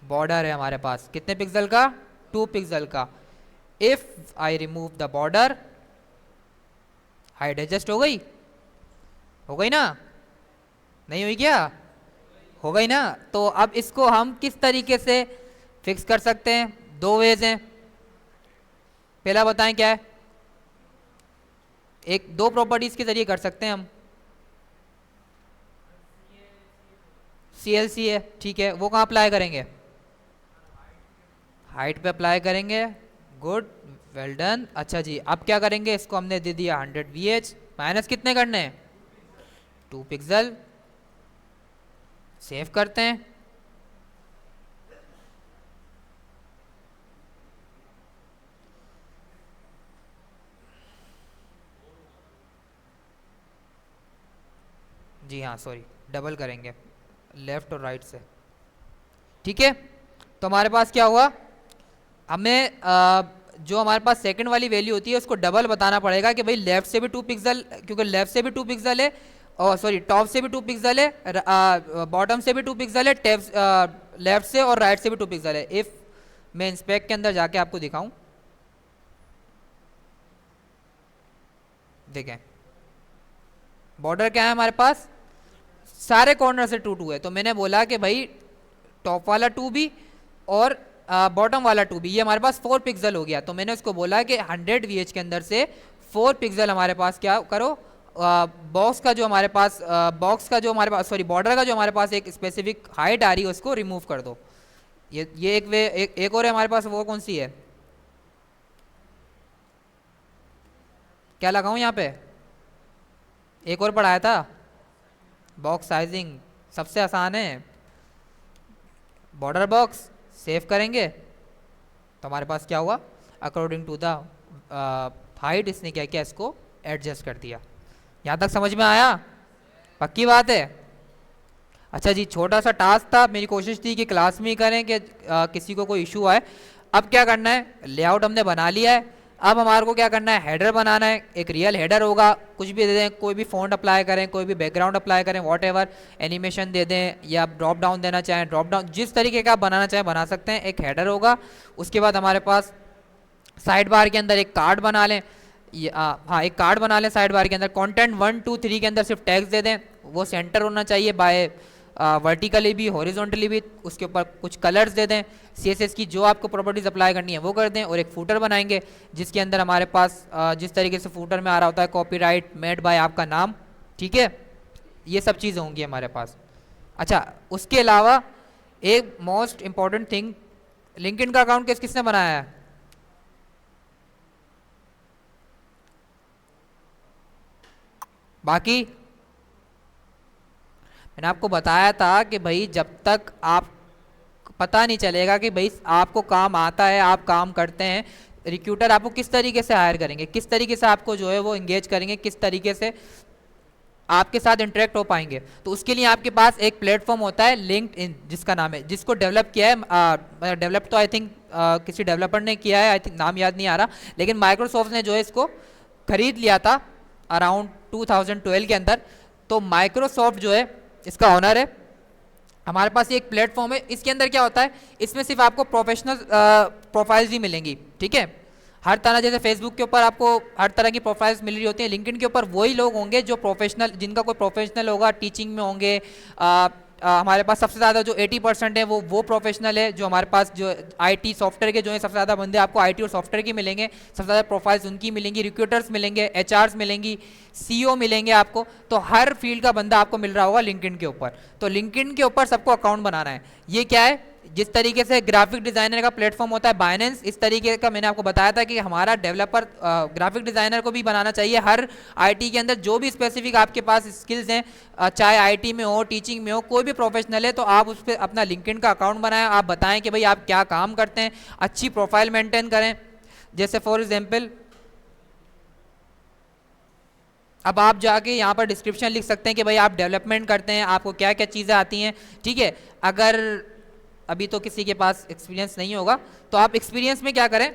बॉर्डर है हमारे पास कितने पिक्सल का, 2 पिक्सल का। If I remove the border, height adjust हो गई, हो गई ना, नहीं हुई क्या, हो गई ना। तो अब इसको हम किस तरीके से फिक्स कर सकते हैं, 2 वेज हैं। पहला बताएं क्या है, एक 2 प्रॉपर्टीज के जरिए कर सकते हैं हम। CLC है, ठीक है, वो कहाँ अप्लाई करेंगे, हाइट पे अप्लाई करेंगे। Good, well done. अच्छा जी, अब क्या करेंगे, इसको हमने दे दिया 100 VH, माइनस कितने करने हैं, 2 पिक्सल। सेव करते हैं। जी हाँ, सॉरी, डबल करेंगे लेफ्ट और राइट से। ठीक है, तो हमारे पास क्या हुआ, हमें जो हमारे पास सेकंड वाली वैल्यू होती है उसको डबल बताना पड़ेगा कि भाई लेफ्ट से भी 2 पिक्सल, क्योंकि लेफ्ट से भी 2 पिक्सल है, और सॉरी टॉप से भी 2 पिक्सल है, बॉटम से भी 2 पिक्सल है, लेफ्ट से और राइट से भी 2 पिक्सल है। इफ मैं इंस्पेक्ट के अंदर जाके आपको दिखाऊं, देखें बॉर्डर क्या है हमारे पास, सारे कॉर्नर से 2 2 है, तो मैंने बोला कि भाई टॉप वाला 2 भी और बॉटम वाला 2 भी, ये हमारे पास 4 पिक्सल हो गया। तो मैंने उसको बोला कि 100 VH के अंदर से 4 पिक्सल हमारे पास क्या करो, बॉक्स का जो हमारे पास सॉरी बॉर्डर का जो हमारे पास एक स्पेसिफिक हाइट आ रही है उसको रिमूव कर दो। ये एक और है हमारे पास, वो कौन सी है, क्या लगाऊं यहाँ पे, एक और पढ़ाया था बॉक्स साइजिंग, सबसे आसान है। बॉर्डर बॉक्स सेव करेंगे तो हमारे पास क्या हुआ, अकॉर्डिंग टू द हाइट इसने क्या किया, इसको एडजस्ट कर दिया। यहाँ तक समझ में आया, पक्की बात है। अच्छा जी, छोटा सा टास्क था, मेरी कोशिश थी कि क्लास में ही करें कि किसी को कोई इशू आए। अब क्या करना है, लेआउट हमने बना लिया है, अब हमारे को क्या करना है, हेडर बनाना है। एक रियल हेडर होगा, कुछ भी दे दें, कोई भी फॉन्ट अप्लाई करें, कोई भी बैकग्राउंड अप्लाई करें, वॉटएवर, एनिमेशन दे दें या ड्रॉप डाउन देना चाहें, ड्रॉप डाउन जिस तरीके का आप बनाना चाहें बना सकते हैं। एक हेडर होगा, उसके बाद हमारे पास साइड बार के अंदर एक कार्ड बना लें, हाँ एक कार्ड बना लें साइड बार के अंदर। कंटेंट 1 2 3 के अंदर सिर्फ टैग्स दे दें, वो सेंटर होना चाहिए बाय वर्टिकली भी हॉरिजॉन्टली भी। उसके ऊपर कुछ कलर्स दे दें, CSS की जो आपको प्रॉपर्टीज अप्लाई करनी है वो कर दें, और एक फूटर बनाएंगे जिसके अंदर हमारे पास जिस तरीके से फूटर में आ रहा होता है कॉपीराइट मेड बाय आपका नाम, ठीक है, ये सब चीज़ें होंगी हमारे पास। अच्छा, उसके अलावा एक मोस्ट इंपॉर्टेंट थिंग, लिंक्डइन का अकाउंट किसने बनाया है, बाकी मैंने आपको बताया था कि भाई जब तक आप पता नहीं चलेगा कि भाई आपको काम आता है, आप काम करते हैं, रिक्रूटर आपको किस तरीके से हायर करेंगे, किस तरीके से आपको जो है वो एंगेज करेंगे, किस तरीके से आपके साथ इंटरेक्ट हो पाएंगे। तो उसके लिए आपके पास एक प्लेटफॉर्म होता है लिंक्डइन, जिसका नाम है, जिसको डेवलप किया है, डेवलप तो आई थिंक किसी डेवलपर ने किया है, आई थिंक नाम याद नहीं आ रहा, लेकिन माइक्रोसॉफ्ट ने जो है इसको खरीद लिया था अराउंड 2012 के अंदर। तो माइक्रोसॉफ्ट जो है इसका ऑनर है। हमारे पास ये एक प्लेटफॉर्म है, इसके अंदर क्या होता है, इसमें सिर्फ आपको प्रोफेशनल प्रोफाइल्स ही मिलेंगी, ठीक है, हर तरह, जैसे फेसबुक के ऊपर आपको हर तरह की प्रोफाइल्स मिल रही होती हैं, लिंक्डइन के ऊपर वही लोग होंगे जो प्रोफेशनल, जिनका कोई प्रोफेशनल होगा, टीचिंग में होंगे। हमारे पास सबसे ज़्यादा जो 80% है वो प्रोफेशनल है, जो हमारे पास जो IT सॉफ्टवेयर के जो है सबसे ज़्यादा बंदे आपको IT और सॉफ्टवेयर के मिलेंगे, सबसे ज़्यादा प्रोफाइल्स उनकी मिलेंगी, रिक्रूटर्स मिलेंगे, HRs मिलेंगी, CEO मिलेंगे आपको। तो हर फील्ड का बंदा आपको मिल रहा होगा लिंक्डइन के ऊपर। तो लिंक्डइन के ऊपर सबको अकाउंट बनाना है। ये क्या है, जिस तरीके से ग्राफिक डिजाइनर का प्लेटफॉर्म होता है बाइनेंस, इस तरीके का मैंने आपको बताया था कि हमारा डेवलपर ग्राफिक डिजाइनर को भी बनाना चाहिए। हर IT के अंदर जो भी स्पेसिफिक आपके पास स्किल्स हैं, चाहे IT में हो, टीचिंग में हो, कोई भी प्रोफेशनल है, तो आप उस पर अपना लिंक्डइन का अकाउंट बनाएं, आप बताएं कि भाई आप क्या काम करते हैं, अच्छी प्रोफाइल मेंटेन करें। जैसे फॉर एग्जाम्पल अब आप जाके यहाँ पर डिस्क्रिप्शन लिख सकते हैं कि भाई आप डेवलपमेंट करते हैं, आपको क्या क्या चीज़ें आती हैं, ठीक है। अगर अभी तो किसी के पास एक्सपीरियंस नहीं होगा तो आप एक्सपीरियंस में क्या करें,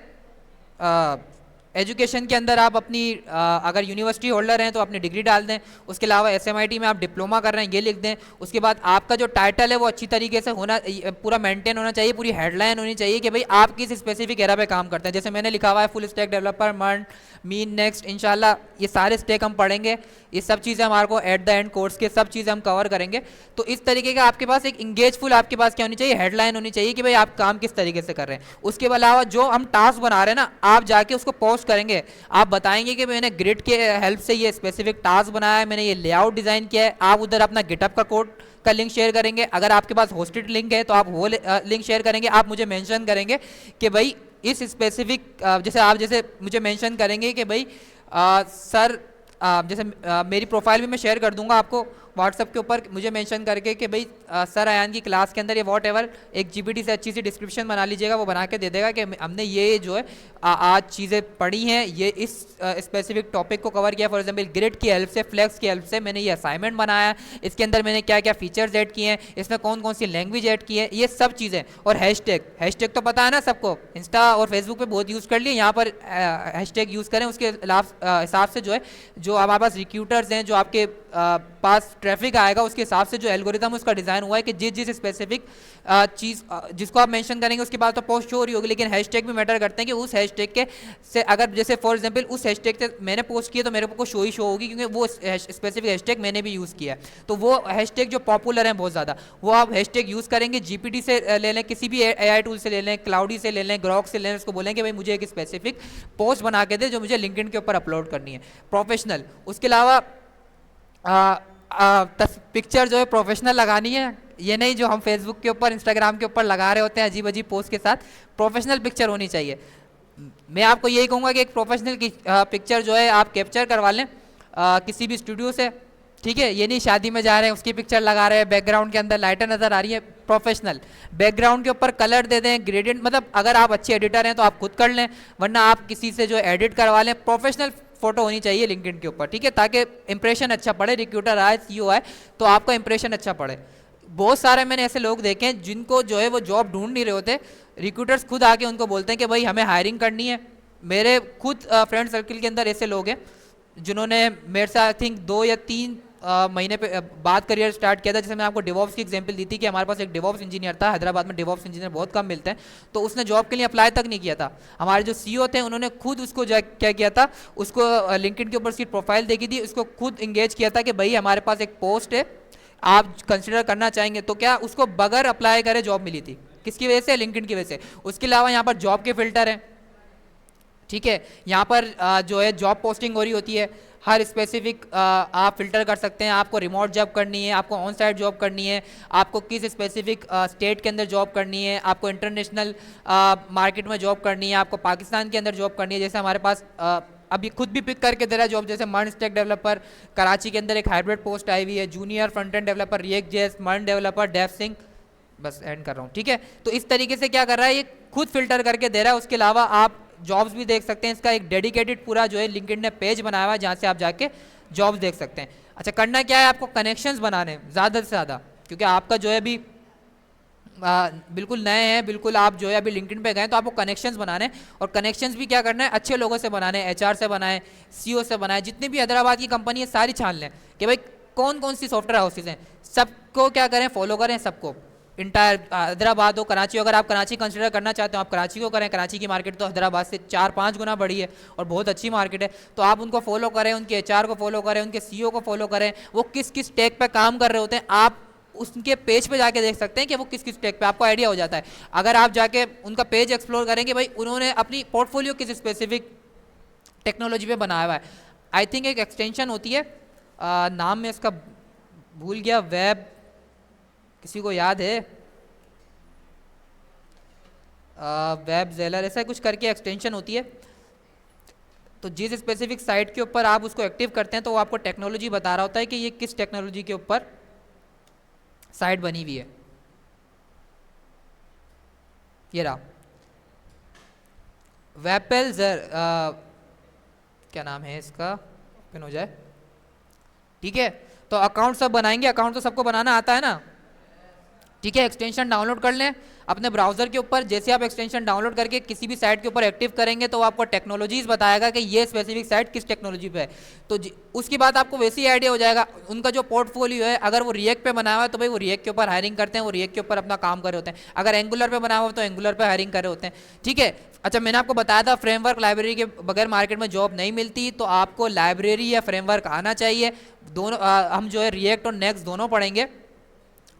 एजुकेशन के अंदर आप अपनी अगर यूनिवर्सिटी होल्डर हैं तो अपनी डिग्री डाल दें। उसके अलावा SMIT में आप डिप्लोमा कर रहे हैं ये लिख दें। उसके बाद आपका जो टाइटल है वो अच्छी तरीके से होना, पूरा मेंटेन होना चाहिए, पूरी हेडलाइन होनी चाहिए कि भाई आप किस स्पेसिफिक एरा पे काम करते हैं। जैसे मैंने लिखा हुआ है फुल स्टैक डेवलपर, मर्न, मीन, नेक्स्ट, इंशाल्लाह ये सारे स्टेक हम पढ़ेंगे, ये सब चीज़ें हमारे को एट द एंड कोर्स के सब चीज़ें हम कवर करेंगे। तो इस तरीके का आपके पास एक इंगेजफुल आपके पास क्या होनी चाहिए, हेडलाइन होनी चाहिए कि भाई आप काम किस तरीके से कर रहे हैं। उसके अलावा जो हम टास्क बना रहे हैं ना, आप जाके उसको पोस्ट करेंगे, आप बताएंगे कि मैंने ग्रिड के हेल्प से ये स्पेसिफिक टास्क बनाया है, मैंने ये लेआउट डिज़ाइन किया है। आप उधर अपना गिटअप का कोड का लिंक शेयर करेंगे, अगर आपके पास होस्टेड लिंक है तो आप वो लिंक शेयर करेंगे। आप मुझे मेंशन करेंगे कि भाई इस स्पेसिफिक, जैसे मुझे मेंशन करेंगे कि भाई सर, जैसे मेरी प्रोफाइल भी मैं शेयर कर दूंगा आपको व्हाट्सएप के ऊपर, मुझे मेंशन करके कि भाई सर अयान की क्लास के अंदर ये वॉट एवर एक GPT से अच्छी सी डिस्क्रिप्शन बना लीजिएगा, वो बना के दे देगा कि हमने ये जो है आज चीज़ें पढ़ी हैं, ये इस स्पेसिफिक टॉपिक को कवर किया। फॉर एग्जांपल ग्रिड की हेल्प से, फ्लेक्स की हेल्प से मैंने ये असाइनमेंट बनाया, इसके अंदर मैंने क्या क्या फीचर्स ऐड किए हैं, इसमें कौन कौन सी लैंग्वेज ऐड की है, ये सब चीज़ें। और हैशटैग तो पता है ना सबको, इंस्टा और फेसबुक पे बहुत यूज़ कर लिए, यहाँ पर हैशटैग यूज़ करें। उसके हिसाब से जो है, जो हमारे पास रिक्रूटर्स हैं, जो आपके पास ट्रैफिक आएगा उसके हिसाब से जो एल्गोरिथम उसका डिज़ाइन हुआ है कि जिस स्पेसिफिक चीज़ जिसको आप मेंशन करेंगे उसके बाद तो पोस्ट शो हो रही होगी, लेकिन हैशटैग भी मैटर करते हैं कि उस हैशटैग के से अगर जैसे फॉर एग्जांपल उस हैशटैग से मैंने पोस्ट किया तो मेरे को शो ही शो होगी क्योंकि वो स्पेसिफिक हैशटैग मैंने भी यूज़ किया है। तो वो हैशटैग जो पॉपुलर हैं बहुत ज़्यादा, वो आप हैशटैग यूज़ करेंगे, जीपीटी से ले लें, किसी भी एआई टूल से ले लें, क्लाउडी से ले लें, ग्रॉक से ले लें, उसको बोलें कि भाई मुझे एक स्पेसिफिक पोस्ट बना के दे जो मुझे लिंक्डइन के ऊपर अपलोड करनी है, प्रोफेशनल। उसके अलावा पिक्चर जो है प्रोफेशनल लगानी है, ये नहीं जो हम फेसबुक के ऊपर इंस्टाग्राम के ऊपर लगा रहे होते हैं अजीब अजीब पोस्ट के साथ, प्रोफेशनल पिक्चर होनी चाहिए। मैं आपको यही कहूँगा कि एक प्रोफेशनल की पिक्चर जो है आप कैप्चर करवा लें किसी भी स्टूडियो से, ठीक है। ये नहीं शादी में जा रहे हैं उसकी पिक्चर लगा रहे हैं, बैकग्राउंड के अंदर लाइटें नज़र आ रही है, प्रोफेशनल। बैकग्राउंड के ऊपर कलर दे दें, ग्रेडियंट, मतलब अगर आप अच्छे एडिटर हैं तो आप खुद कर लें, वरना आप किसी से जो एडिट करवा लें। प्रोफेशनल फोटो होनी चाहिए लिंक्डइन के ऊपर, ठीक है, ताकि इंप्रेशन अच्छा पड़े, रिक्रूटर आए, सीईओ आए तो आपका इंप्रेशन अच्छा पड़े। बहुत सारे मैंने ऐसे लोग देखे हैं जिनको जो है वो जॉब ढूंढ नहीं रहे होते, रिक्रूटर्स खुद आके उनको बोलते हैं कि भाई हमें हायरिंग करनी है। मेरे खुद फ्रेंड सर्किल के अंदर ऐसे लोग हैं जिन्होंने मेरे से आई थिंक 2 या 3 महीने पे बाद करियर स्टार्ट किया था। जैसे मैं आपको डिवॉप्स की एग्जांपल दी थी कि हमारे पास एक डिवॉप्स इंजीनियर था, हैदराबाद में डिवॉप्स इंजीनियर बहुत कम मिलते हैं, तो उसने जॉब के लिए अप्लाई तक नहीं किया था। हमारे जो सीईओ थे उन्होंने खुद उसको क्या किया था, उसको लिंक्डइन के ऊपर उसकी प्रोफाइल देखी थी, उसको खुद इंगेज किया था कि भाई हमारे पास एक पोस्ट है, आप कंसिडर करना चाहेंगे, तो क्या उसको बगैर अप्लाई करे जॉब मिली थी। किसकी वजह से? लिंक्डइन की वजह से। उसके अलावा यहाँ पर जॉब के फिल्टर हैं, ठीक है, यहाँ पर जो है जॉब पोस्टिंग हो रही होती है, हर स्पेसिफिक आप फिल्टर कर सकते हैं। आपको रिमोट जॉब करनी है, आपको ऑन साइट जॉब करनी है, आपको किस स्पेसिफिक स्टेट के अंदर जॉब करनी है, आपको इंटरनेशनल मार्केट में जॉब करनी है, आपको पाकिस्तान के अंदर जॉब करनी है। जैसे हमारे पास अभी खुद भी पिक करके दे रहा है जॉब, जैसे मर्न स्टैक डेवलपर कराची के अंदर एक हाइब्रिड पोस्ट आई हुई है, junior front end developer react JS, मर्न डेवलपर डेव सिंह, बस एंड कर रहा हूँ, ठीक है। तो इस तरीके से क्या कर रहा है, ये खुद फिल्टर करके दे रहा है। उसके अलावा आप जॉब्स भी देख सकते हैं, इसका एक डेडिकेटेड पूरा जो है लिंक्डइन ने पेज बनाया हुआ है जहाँ से आप जाके जॉब्स देख सकते हैं। अच्छा, करना क्या है, आपको कनेक्शंस बनाने ज़्यादा से ज़्यादा, क्योंकि आपका जो है अभी बिल्कुल नए हैं, बिल्कुल आप जो है अभी लिंक्डइन पे गए तो आपको कनेक्शंस बनाने हैं, और कनेक्शंस भी क्या करना है, अच्छे लोगों से बनाने हैं, एचआर से बनाए, सीईओ से बनाए, जितनी भी हैदराबाद की कंपनी है सारी छान लें कि भाई कौन कौन सी सॉफ्टवेयर हाउसेज हैं, सबको क्या करें, फॉलो करें सबको, इंटायर हैदराबाद हो, कराची हो। अगर आप कराची कंसिडर करना चाहते हो आप कराची को करें, कराची की मार्केट तो हैदराबाद से 4-5 गुना बड़ी है और बहुत अच्छी मार्केट है, तो आप उनको फॉलो करें, उनके एचआर को फॉलो करें, उनके सीईओ को फॉलो करें, वो किस किस टेक पे काम कर रहे होते हैं, आप उसके पेज पे जाके देख सकते हैं कि वो किस किस टेक पे, आपको आइडिया हो जाता है। अगर आप जाके उनका पेज एक्सप्लोर करेंगे, भाई उन्होंने अपनी पोर्टफोलियो किस स्पेसिफिक टेक्नोलॉजी पे बनाया हुआ है। आई थिंक एक एक्सटेंशन होती है, नाम में इसका भूल गया, वेब, किसी को याद है, वेब जेलर ऐसा कुछ करके एक्सटेंशन होती है, तो जिस स्पेसिफिक साइट के ऊपर आप उसको एक्टिव करते हैं तो वो आपको टेक्नोलॉजी बता रहा होता है कि ये किस टेक्नोलॉजी के ऊपर साइट बनी हुई है। ये रहा वेबपेल क्या नाम है इसका, ओपन हो जाए, ठीक है। तो अकाउंट सब बनाएंगे, अकाउंट तो सबको बनाना आता है ना, ठीक है। एक्सटेंशन डाउनलोड कर लें अपने ब्राउजर के ऊपर, जैसे आप एक्सटेंशन डाउनलोड करके किसी भी साइट के ऊपर एक्टिव करेंगे तो आपको टेक्नोलॉजीज बताएगा कि ये स्पेसिफिक साइट किस टेक्नोलॉजी पे है, तो उसके बाद आपको वैसे ही आइडिया हो जाएगा। उनका जो पोर्टफोलियो है, अगर वो रिएक्ट पे बना हुआ है तो भाई वो रिएक्ट के ऊपर हायरिंग करते हैं, वो रिएक्ट के ऊपर अपना काम कर रहे होते हैं, अगर एंगुलर पे बना हुआ तो एंगुलर पे हायरिंग कर रहे होते हैं, ठीक है। अच्छा, मैंने आपको बताया था फ्रेमवर्क लाइब्रेरी के बगैर मार्केट में जॉब नहीं मिलती, तो आपको लाइब्रेरी या फ्रेमवर्क आना चाहिए। दोनों हम जो है रिएक्ट और नेक्स्ट दोनों पढ़ेंगे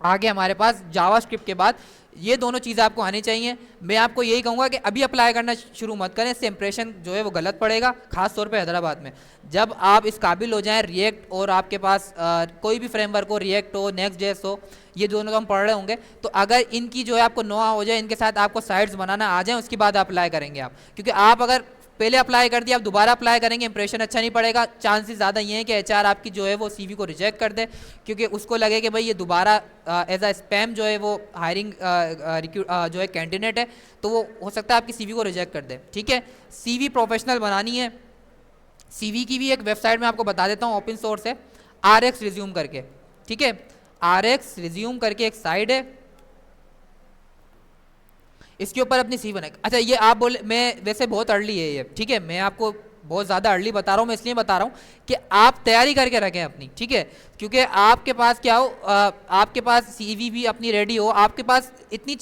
आगे, हमारे पास जावास्क्रिप्ट के बाद ये दोनों चीज़ें आपको आनी चाहिए। मैं आपको यही कहूँगा कि अभी अप्लाई करना शुरू मत करें, इससे इंप्रेशन जो है वो गलत पड़ेगा, खास तौर पे हैदराबाद में। जब आप इस काबिल हो जाएं, रिएक्ट और आपके पास कोई भी फ्रेमवर्क हो, रिएक्ट हो, नेक्स्ट जेएस हो, ये दोनों तो हम पढ़ रहे होंगे, तो अगर इनकी जो है आपको नोआ हो जाए, इनके साथ आपको साइट्स बनाना आ जाए, उसके बाद अप्लाई करेंगे आप, क्योंकि आप अगर पहले अप्लाई कर दिया, आप दोबारा अप्लाई करेंगे, इंप्रेशन अच्छा नहीं पड़ेगा, चांसेस ज़्यादा ये हैं कि एचआर आपकी जो है वो सीवी को रिजेक्ट कर दे, क्योंकि उसको लगे कि भाई ये दोबारा एज अ स्पैम जो है वो हायरिंग जो है कैंडिडेट है, तो वो हो सकता है आपकी सीवी को रिजेक्ट कर दे, ठीक है। सीवी प्रोफेशनल बनानी है, सीवी की भी एक वेबसाइट में आपको बता देता हूँ, ओपन सोर्स है, RX रिज्यूम करके, ठीक है, RX रिज्यूम करके एक साइट है, इसके ऊपर अपनी सी बनाए। अच्छा, ये आप बोले, मैं वैसे बहुत अर्ली है ये, ठीक है, मैं आपको बहुत ज़्यादा अर्ली बता रहा हूँ मैं, इसलिए बता रहा हूँ कि आप तैयारी करके रखें अपनी, ठीक है। क्योंकि आपके पास क्या हो, आपके पास सीवी भी अपनी रेडी हो, आपके पास इतनी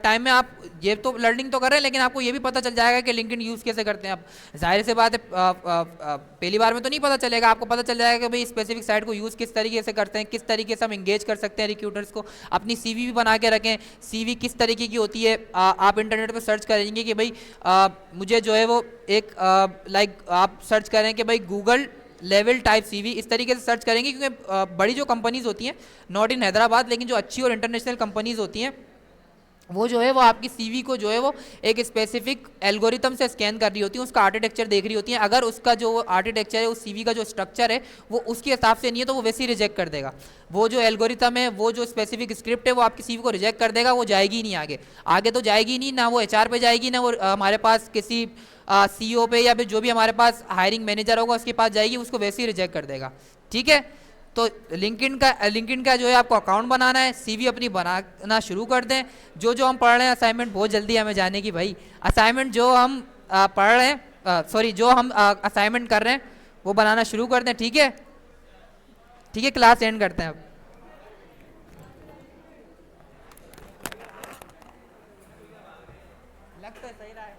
टाइम में आप ये तो लर्निंग तो कर रहे हैं, लेकिन आपको ये भी पता चल जाएगा कि लिंक्डइन यूज़ कैसे करते हैं। आप जाहिर सी बात है पहली बार में तो नहीं पता चलेगा, आपको पता चल जाएगा कि भाई स्पेसिफिक साइट को यूज़ किस तरीके से करते हैं, किस तरीके से हम इंगेज कर सकते हैं रिक्रूटर्स को। अपनी सीवी भी बना के रखें, सीवी किस तरीके की होती है, आप इंटरनेट पर सर्च करेंगे कि भाई मुझे जो है वो एक लाइक आप सर्च करें कि भाई गूगल लेवल टाइप सीवी, इस तरीके से सर्च करेंगे। क्योंकि बड़ी जो कंपनीज होती हैं, नॉट इन हैदराबाद, लेकिन जो अच्छी और इंटरनेशनल कंपनीज होती हैं, वो जो है वो आपकी सीवी को जो है वो एक स्पेसिफिक एल्गोरिथम से स्कैन कर रही होती है, उसका आर्किटेक्चर देख रही होती है। अगर उसका जो आर्किटेक्चर है, उस सीवी का जो स्ट्रक्चर है वो उसके हिसाब से नहीं है, तो वो वैसे ही रिजेक्ट कर देगा। वो जो एल्गोरिथम है, वो जो स्पेसिफिक स्क्रिप्ट है, वो आपकी सीवी को रिजेक्ट कर देगा, वो जाएगी ही नहीं आगे। आगे तो जाएगी नहीं, ना वो एचआर पे जाएगी, ना वो हमारे पास किसी सीईओ पे या फिर जो भी हमारे पास हायरिंग मैनेजर होगा उसके पास जाएगी, उसको वैसे ही रिजेक्ट कर देगा, ठीक है। तो लिंक्डइन का जो है आपको अकाउंट बनाना है, सीवी अपनी बनाना शुरू कर दें। जो जो हम पढ़ रहे हैं असाइनमेंट, बहुत जल्दी हमें जाने की भाई, असाइनमेंट जो हम पढ़ रहे हैं, सॉरी जो हम असाइनमेंट कर रहे हैं वो बनाना शुरू कर दें, ठीक है। ठीक है, क्लास एंड करते हैं अब। लगता है सही रहा है।